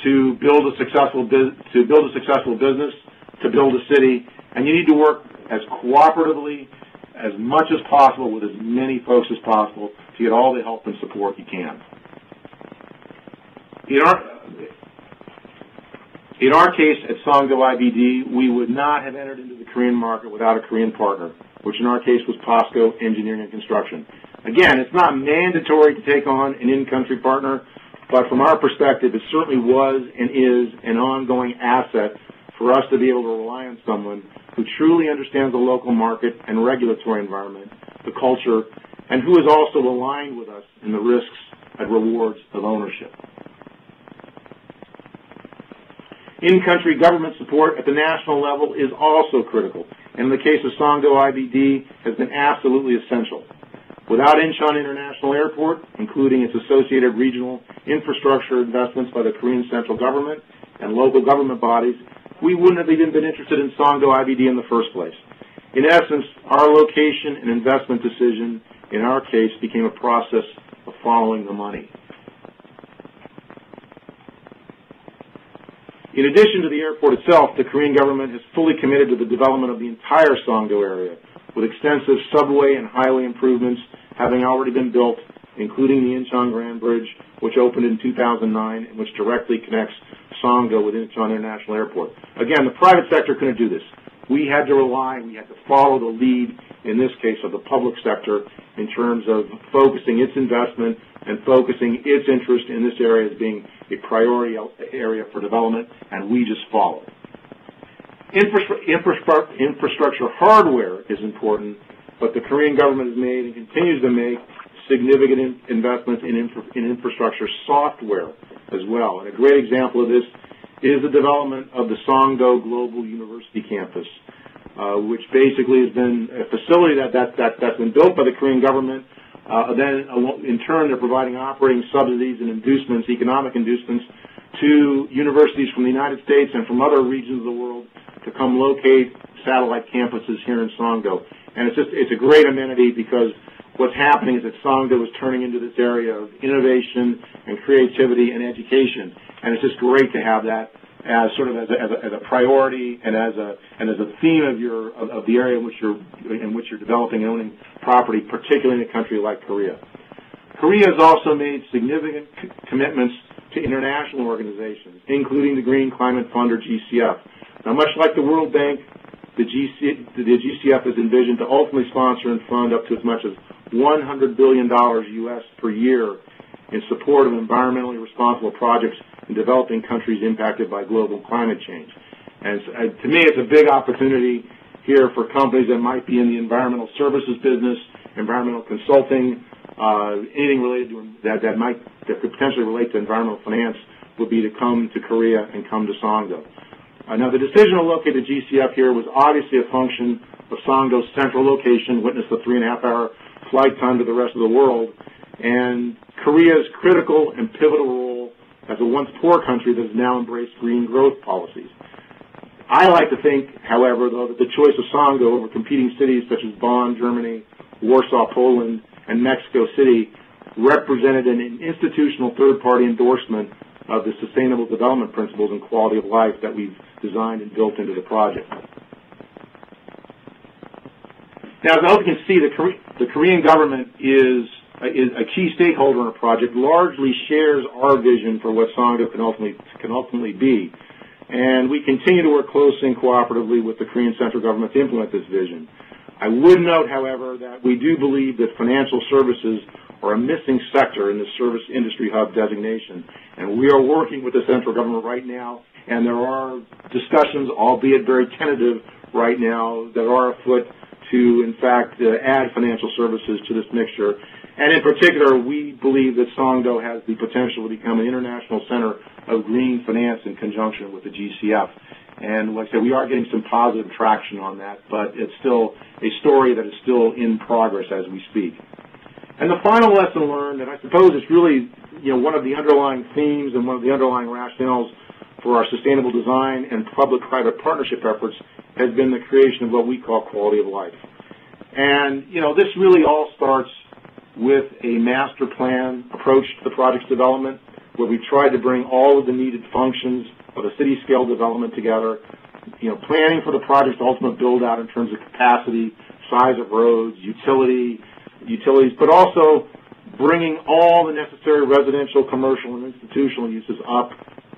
F: to build a successful business, to build a city, and you need to work as cooperatively as much as possible with as many folks as possible to get all the help and support you can. In our case at Songo IBD, we would not have entered into the Korean market without a Korean partner, which in our case was POSCO Engineering and Construction. Again, it's not mandatory to take on an in-country partner, but from our perspective, it certainly was and is an ongoing asset for us to be able to rely on someone who truly understands the local market and regulatory environment, the culture, and who is also aligned with us in the risks and rewards of ownership. In-country government support at the national level is also critical, and in the case of Songo IBD, has been absolutely essential. Without Incheon International Airport, including its associated regional infrastructure investments by the Korean central government and local government bodies, we wouldn't have even been interested in Songo IBD in the first place. In essence, our location and investment decision, in our case, became a process of following the money. In addition to the airport itself, the Korean government has fully committed to the development of the entire Songo area, with extensive subway and highway improvements having already been built, including the Incheon Grand Bridge, which opened in 2009 and which directly connects Songo with Incheon International Airport. Again, the private sector couldn't do this. We had to follow the lead, in this case, of the public sector in terms of focusing its investment and focusing its interest in this area as being a priority area for development, and we just followed. Infrastructure hardware is important, but the Korean government has made and continues to make significant investments in infrastructure software as well. And a great example of this is the development of the Songdo Global University Campus, which basically has been a facility that's been built by the Korean government. Then, in turn, they're providing operating subsidies and inducements, economic inducements, to universities from the United States and from other regions of the world to come locate satellite campuses here in Songdo. And it's a great amenity because what's happening is that Songdo is turning into this area of innovation and creativity and education. And it's just great to have that as sort of as a priority and as a theme of the area in which you're developing and owning property, particularly in a country like Korea. Korea has also made significant commitments to international organizations, including the Green Climate Fund, or GCF. Now, much like the World Bank, the GCF is envisioned to ultimately sponsor and fund up to as much as $100 billion U.S. per year in support of environmentally responsible projects in developing countries impacted by global climate change. And to me, it's a big opportunity here for companies that might be in the environmental services business, environmental consulting, anything related to that could potentially relate to environmental finance, would be to come to Korea and come to Songdo. Now, the decision to locate the GCF here was obviously a function of Songdo's central location, witness the 3.5-hour flight time to the rest of the world, and Korea's critical and pivotal role as a once poor country that has now embraced green growth policies. I like to think, however, though, that the choice of Songdo over competing cities such as Bonn, Germany, Warsaw, Poland, and Mexico City represented an institutional third-party endorsement of the sustainable development principles and quality of life that we've designed and built into the project. Now, as I hope you can see, the Korean government is a key stakeholder in a project, largely shares our vision for what Songdo can ultimately be. And we continue to work closely and cooperatively with the Korean central government to implement this vision. I would note, however, that we do believe that financial services are a missing sector in the service industry hub designation. And we are working with the central government right now, and there are discussions, albeit very tentative right now, that are afoot to, in fact, add financial services to this mixture. And in particular, we believe that Songdo has the potential to become an international center of green finance in conjunction with the GCF. And like I said, we are getting some positive traction on that, but it's still a story that is still in progress as we speak. And the final lesson learned, and I suppose it's really one of the underlying themes and one of the underlying rationales for our sustainable design and public-private partnership efforts, has been the creation of what we call quality of life. And, this really all starts with a master plan approach to the project's development, where we tried to bring all of the needed functions of a city-scale development together, planning for the project's ultimate build-out in terms of capacity, size of roads, utilities, but also bringing all the necessary residential, commercial, and institutional uses up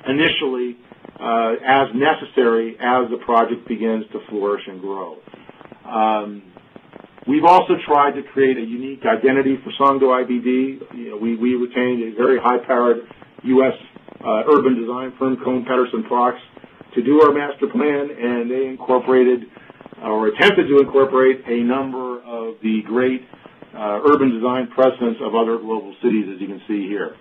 F: initially as necessary as the project begins to flourish and grow. We've also tried to create a unique identity for Songdo IBD. We retained a very high-powered U.S. Urban design firm, Cohn Pedersen Prox, to do our master plan, and they incorporated or attempted to incorporate a number of the great urban design precedents of other global cities, as you can see here.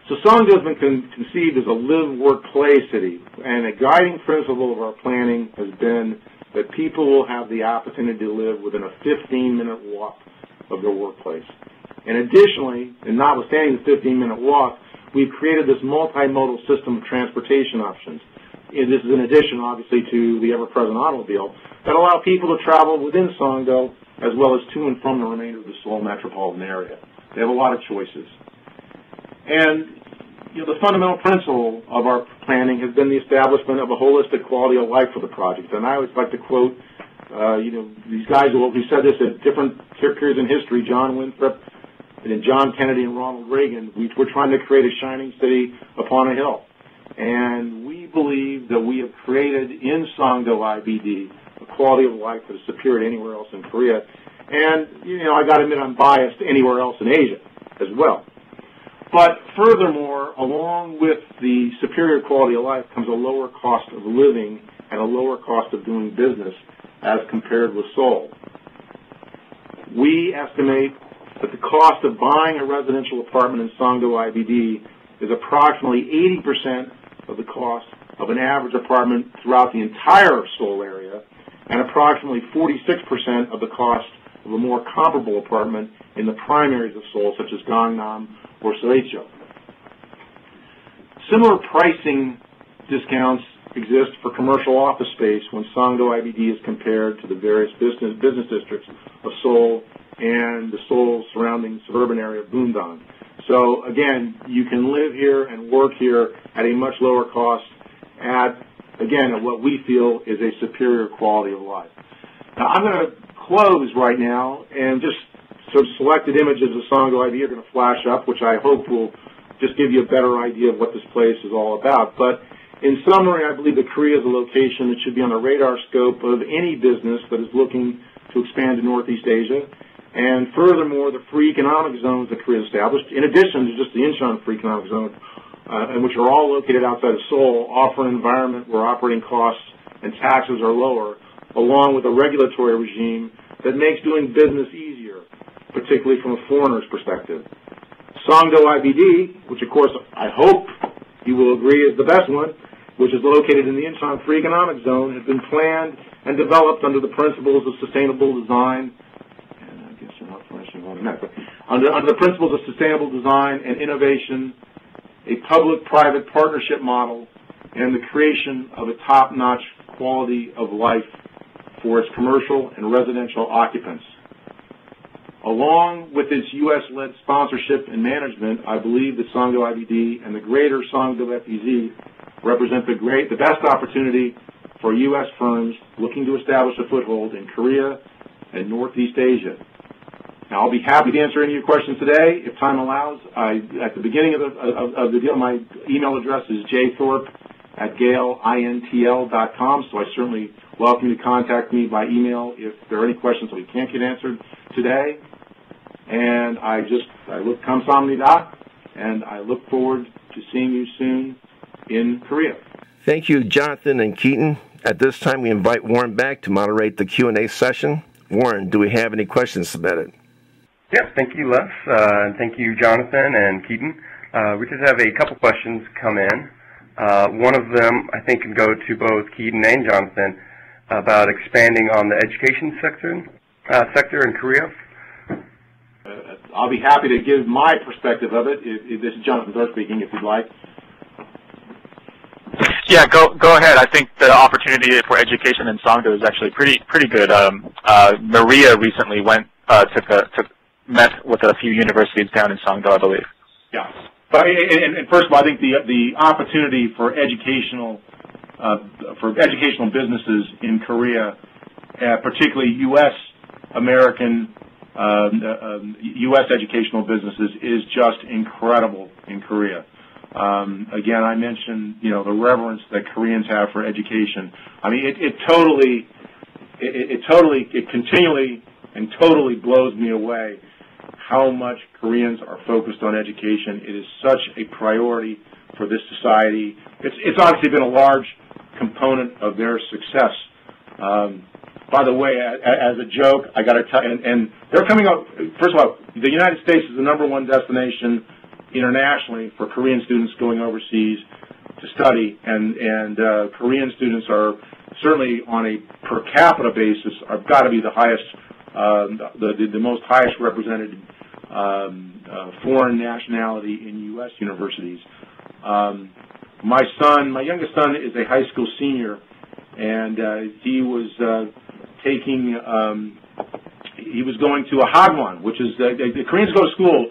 F: So Songdo has been conceived as a live, work, play city, and a guiding principle of our planning has been that people will have the opportunity to live within a 15-minute walk of their workplace. And additionally, and notwithstanding the 15-minute walk, we've created this multimodal system of transportation options. And this is in addition, obviously, to the ever-present automobile that allow people to travel within Songdo as well as to and from the remainder of the Seoul metropolitan area. They have a lot of choices. And the fundamental principle of our planning has been the establishment of a holistic quality of life for the project. And I always like to quote, these guys who said this at different periods in history, John Winthrop, and then John Kennedy and Ronald Reagan. We're trying to create a shining city upon a hill. And we believe that we have created in Songdo IBD a quality of life that is superior to anywhere else in Korea. And, I got to admit I'm biased anywhere else in Asia as well. But furthermore, along with the superior quality of life comes a lower cost of living and a lower cost of doing business as compared with Seoul. We estimate that the cost of buying a residential apartment in Songdo IBD is approximately 80% of the cost of an average apartment throughout the entire Seoul area, and approximately 46% of the cost of a more comparable apartment in the primaries of Seoul, such as Gangnam or Soicho. Similar pricing discounts exist for commercial office space when Songdo IBD is compared to the various business districts of Seoul and the Seoul surrounding suburban area of Bundang. So again, you can live here and work here at a much lower cost at what we feel is a superior quality of life. Now, I'm going to close right now, and just some selected images of Songdo IBD are going to flash up, which I hope will just give you a better idea of what this place is all about. But in summary, I believe that Korea is a location that should be on the radar scope of any business that is looking to expand to Northeast Asia. And furthermore, the free economic zones that Korea established, in addition to just the Incheon Free Economic Zone, and which are all located outside of Seoul, offer an environment where operating costs and taxes are lower, along with a regulatory regime that makes doing business easier, particularly from a foreigner's perspective. Songdo IBD, which of course I hope you will agree is the best one, which is located in the Incheon Free Economic Zone, has been planned and developed under the principles of sustainable design. And I guess I'm not finishing on that, but under the principles of sustainable design and innovation, a public-private partnership model, and the creation of a top-notch quality of life for its commercial and residential occupants. Along with its U.S.-led sponsorship and management, I believe that Songdo IBD and the greater Songdo FEZ represent the best opportunity for U.S. firms looking to establish a foothold in Korea and Northeast Asia. Now, I'll be happy to answer any of your questions today, if time allows. At the beginning of the deal, my email address is jthorpe@galeintl.com, so I certainly welcome you to contact me by email if there are any questions that we can't get answered today. And I look kamsahamnida, and I look forward to seeing you soon in Korea.
B: Thank you, Jonathan and Keaton. At this time, we invite Warren back to moderate the Q&A session. Warren, do we have any questions submitted?
C: Yes, thank you, Les, and thank you, Jonathan and Keaton. We just have a couple questions come in. One of them, I think, can go to both Keaton and Jonathan about expanding on the education sector in Korea.
F: I'll be happy to give my perspective of it. This is Jonathan Thorpe speaking, if you'd like.
G: Yeah, go ahead. I think the opportunity for education in Songdo is actually pretty good. Maria recently met with a few universities down in Songdo, I believe.
F: Yeah, but and first of all, I think the opportunity for educational businesses in Korea, particularly U.S. American U.S. educational businesses, is just incredible in Korea. Again, I mentioned the reverence that Koreans have for education. I mean, it continually and totally blows me away how much Koreans are focused on education. It is such a priority for this society. It's obviously been a large component of their success. By the way, as a joke, I got to tell you, and they're coming up. First of all, the United States is the #1 destination internationally for Korean students going overseas to study, and Korean students are certainly on a per capita basis have got to be the highest, the most highest represented foreign nationality in U.S. universities. My youngest son is a high school senior, and he was he was going to a hagwon, which is the Koreans go to school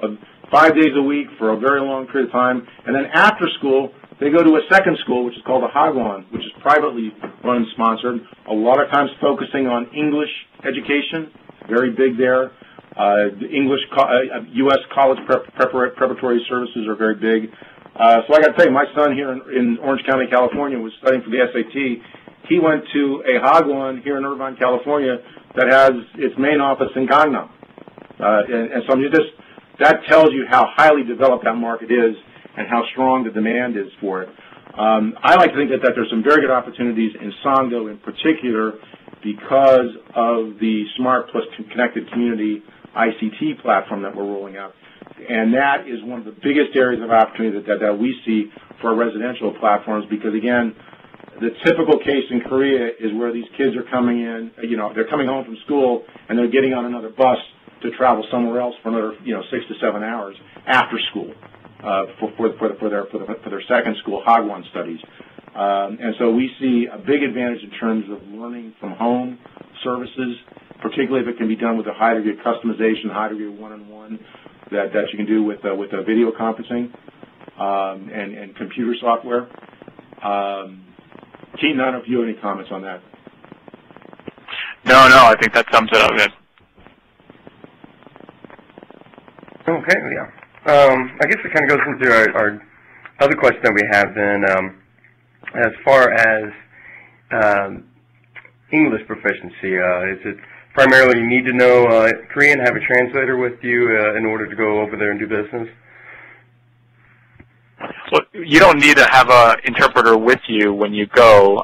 F: 5 days a week for a very long period of time, and then after school they go to a second school, which is called a hagwon, which is privately run and sponsored, a lot of times focusing on English education, very big there. English, U.S. college preparatory services are very big. So I got to tell you, my son here in Orange County, California, was studying for the SAT. He went to a hagwon here in Irvine, California, that has its main office in Gangnam. And so that tells you how highly developed that market is and how strong the demand is for it. I like to think that there's some very good opportunities in Songdo in particular because of the Smart Plus Connected Community ICT platform that we're rolling out. And that is one of the biggest areas of opportunity that we see for our residential platforms, because, again, the typical case in Korea is where these kids are coming in, they're coming home from school and they're getting on another bus to travel somewhere else for another, 6 to 7 hours after school for their second school Hagwon studies. And so we see a big advantage in terms of learning from home services, particularly if it can be done with a high degree of customization, high degree of one-on-one that you can do with video conferencing and computer software. Keaton, I don't know if you have any comments on that.
G: No, I think that sums it up good.
C: Okay, yeah. I guess it kind of goes into our other question that we have then, as far as English proficiency. Is it primarily you need to know Korean, have a translator with you in order to go over there and do business?
G: Well, you don't need to have an interpreter with you when you go.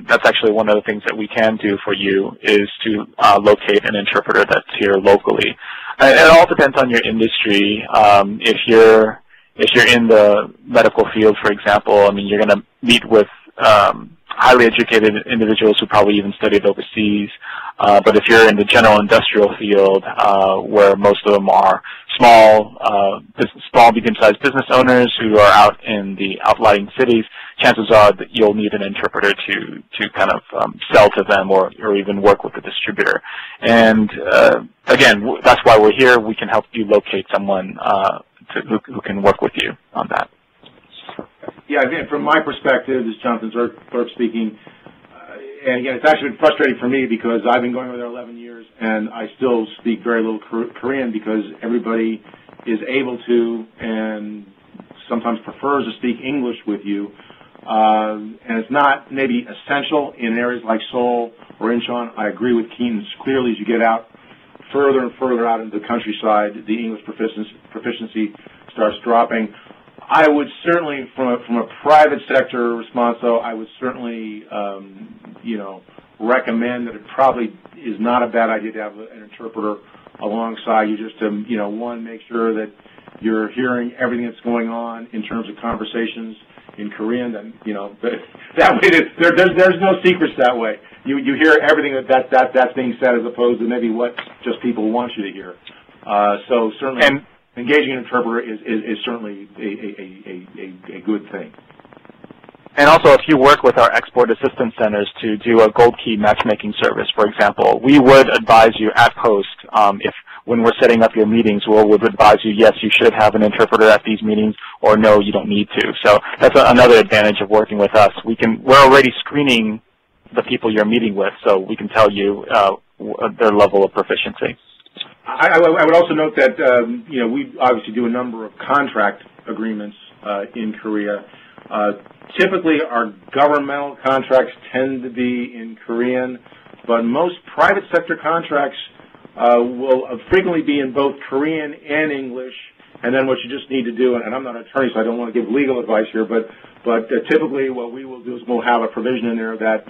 G: That's actually one of the things that we can do for you, is to locate an interpreter that's here locally. It all depends on your industry. If you're in the medical field, for example, I mean, you're going to meet with highly educated individuals who probably even studied overseas. But if you're in the general industrial field, where most of them are small, medium-sized business owners who are out in the outlying cities, chances are that you'll need an interpreter to kind of sell to them or even work with a distributor. And again, that's why we're here. We can help you locate someone who can work with you on that.
F: Yeah, again, from my perspective, this is Jonathan Thorpe speaking, and again, it's actually been frustrating for me because I've been going over there 11 years, and I still speak very little Korean because everybody is able to and sometimes prefers to speak English with you, and it's not maybe essential in areas like Seoul or Incheon. I agree with Keaton. Clearly, as you get out further and further out into the countryside, the English proficiency starts dropping. I would certainly, from a private sector response, though, I would certainly, recommend that it probably is not a bad idea to have an interpreter alongside you, just to, one, make sure that you're hearing everything that's going on in terms of conversations in Korean. Then, that way there's no secrets that way. You hear everything that's being said, as opposed to maybe what just people want you to hear. So certainly. Engaging an interpreter is certainly a good thing.
G: And also, if you work with our export assistance centers to do a gold key matchmaking service, for example, we would advise you at post, if when we're setting up your meetings, we would advise you, yes, you should have an interpreter at these meetings, or no, you don't need to. So that's another advantage of working with us. We're already screening the people you're meeting with, so we can tell you their level of proficiency.
F: I would also note that, we obviously do a number of contract agreements in Korea. Typically, our governmental contracts tend to be in Korean, but most private sector contracts will frequently be in both Korean and English. And then what you just need to do, and I'm not an attorney, so I don't want to give legal advice here, but typically what we will do is we'll have a provision in there that,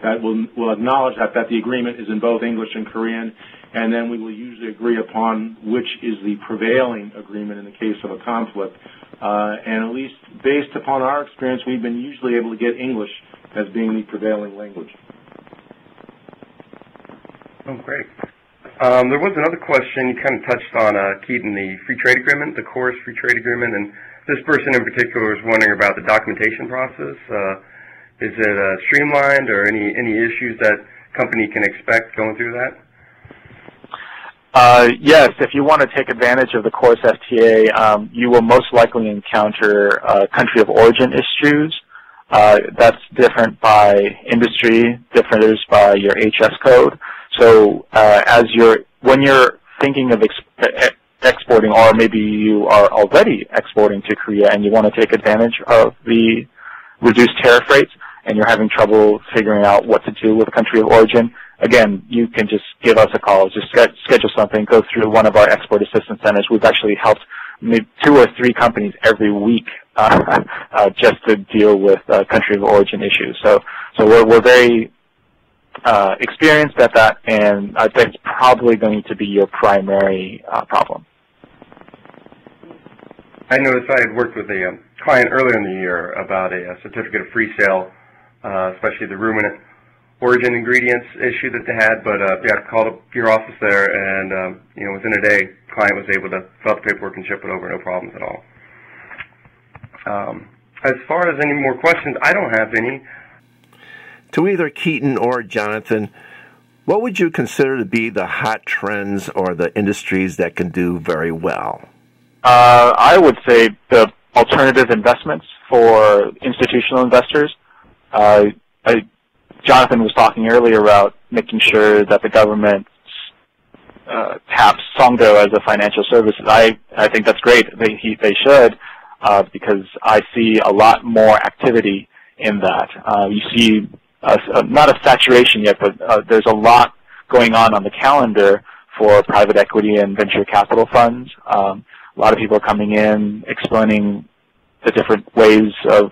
F: that will acknowledge that the agreement is in both English and Korean, and then we will usually agree upon which is the prevailing agreement in the case of a conflict. And at least based upon our experience, we've been usually able to get English as being the prevailing language.
C: Oh, great. There was another question you kind of touched on, Keaton, the free trade agreement, the Chorus free trade agreement, and this person in particular was wondering about the documentation process. Is it streamlined, or any issues that company can expect going through that?
G: Yes, if you want to take advantage of the Chorus FTA, you will most likely encounter country of origin issues. That's different by industry, differs by your HS code. So when you're thinking of exporting, or maybe you are already exporting to Korea and you want to take advantage of the reduced tariff rates and you're having trouble figuring out what to do with country of origin, again, you can just give us a call. Just schedule something, go through one of our export assistance centers. We've actually helped maybe 2 or 3 companies every week just to deal with country of origin issues. So we're very experienced at that, and I think it's probably going to be your primary problem.
C: I noticed I had worked with a client earlier in the year about a certificate of free sale, especially the ruminant origin ingredients issue that they had. But yeah, I called up your office there, and within a day, the client was able to fill out the paperwork and ship it over, no problems at all. As far as any more questions, I don't have any.
B: To either Keaton or Jonathan, what would you consider to be the hot trends or the industries that can do very well?
G: I would say the alternative investments for institutional investors. Jonathan was talking earlier about making sure that the government taps Songdo as a financial service. I think that's great. They should, because I see a lot more activity in that. You see not a saturation yet, but there's a lot going on the calendar for private equity and venture capital funds. A lot of people are coming in explaining the different ways of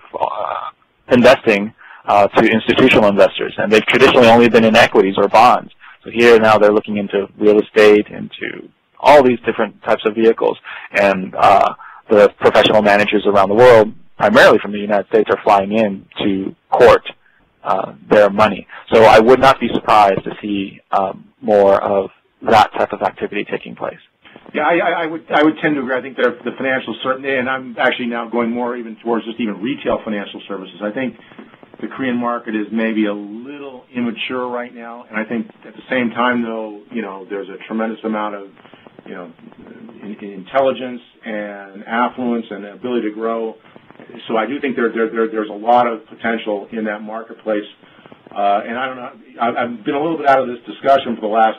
G: investing to institutional investors, and they've traditionally only been in equities or bonds. So here now they're looking into real estate, into all these different types of vehicles, and the professional managers around the world, primarily from the United States, are flying in to court their money. So I would not be surprised to see more of that type of activity taking place.
F: Yeah, I would tend to agree. I think the financial certainty, and I'm actually now going more even towards just even retail financial services. I think the Korean market is maybe a little immature right now, and I think at the same time, though, there's a tremendous amount of, intelligence and affluence and ability to grow. So I do think there's a lot of potential in that marketplace. And I don't know, I've been a little bit out of this discussion for the last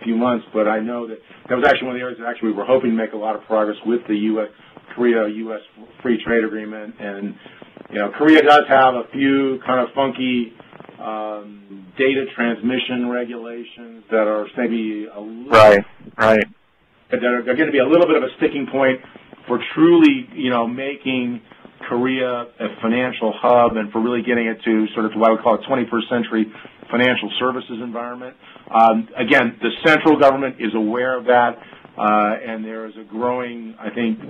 F: few months, but I know that was actually one of the areas that actually we were hoping to make a lot of progress with the Korea-U.S. Free Trade Agreement. And, Korea does have a few kind of funky data transmission regulations that are maybe a little...
G: Right.
F: They're going to be a little bit of a sticking point for truly, making Korea a financial hub and for really getting it to sort of what I would call a 21st century financial services environment. Again, the central government is aware of that, and there is a growing, I think,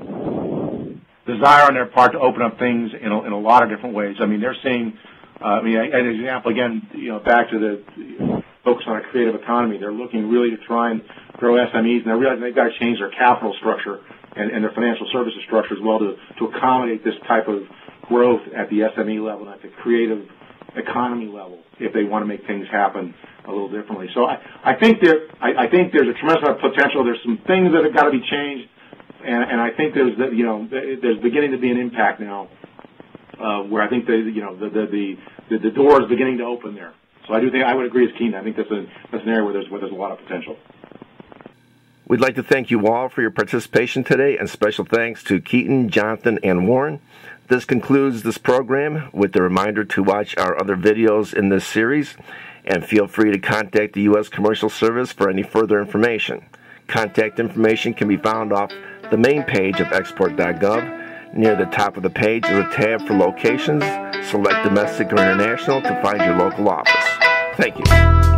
F: desire on their part to open up things in a lot of different ways. I mean, they're seeing, an example, again, back to the focus on a creative economy. They're looking really to try and grow SMEs, and they're realizing they've got to change their capital structure and their financial services structure as well to accommodate this type of growth at the SME level and at the creative economy level if they want to make things happen a little differently. So I think there's a tremendous amount of potential. There's some things that have got to be changed, and I think there's beginning to be an impact now where I think the door is beginning to open there. So I would agree with Keaton. I think that's an area where there's a lot of potential.
B: We'd like to thank you all for your participation today, and special thanks to Keaton, Jonathan, and Warren. This concludes this program with the reminder to watch our other videos in this series, and feel free to contact the U.S. Commercial Service for any further information. Contact information can be found off the main page of export.gov. Near the top of the page is a tab for locations. Select domestic or international to find your local office. Thank you.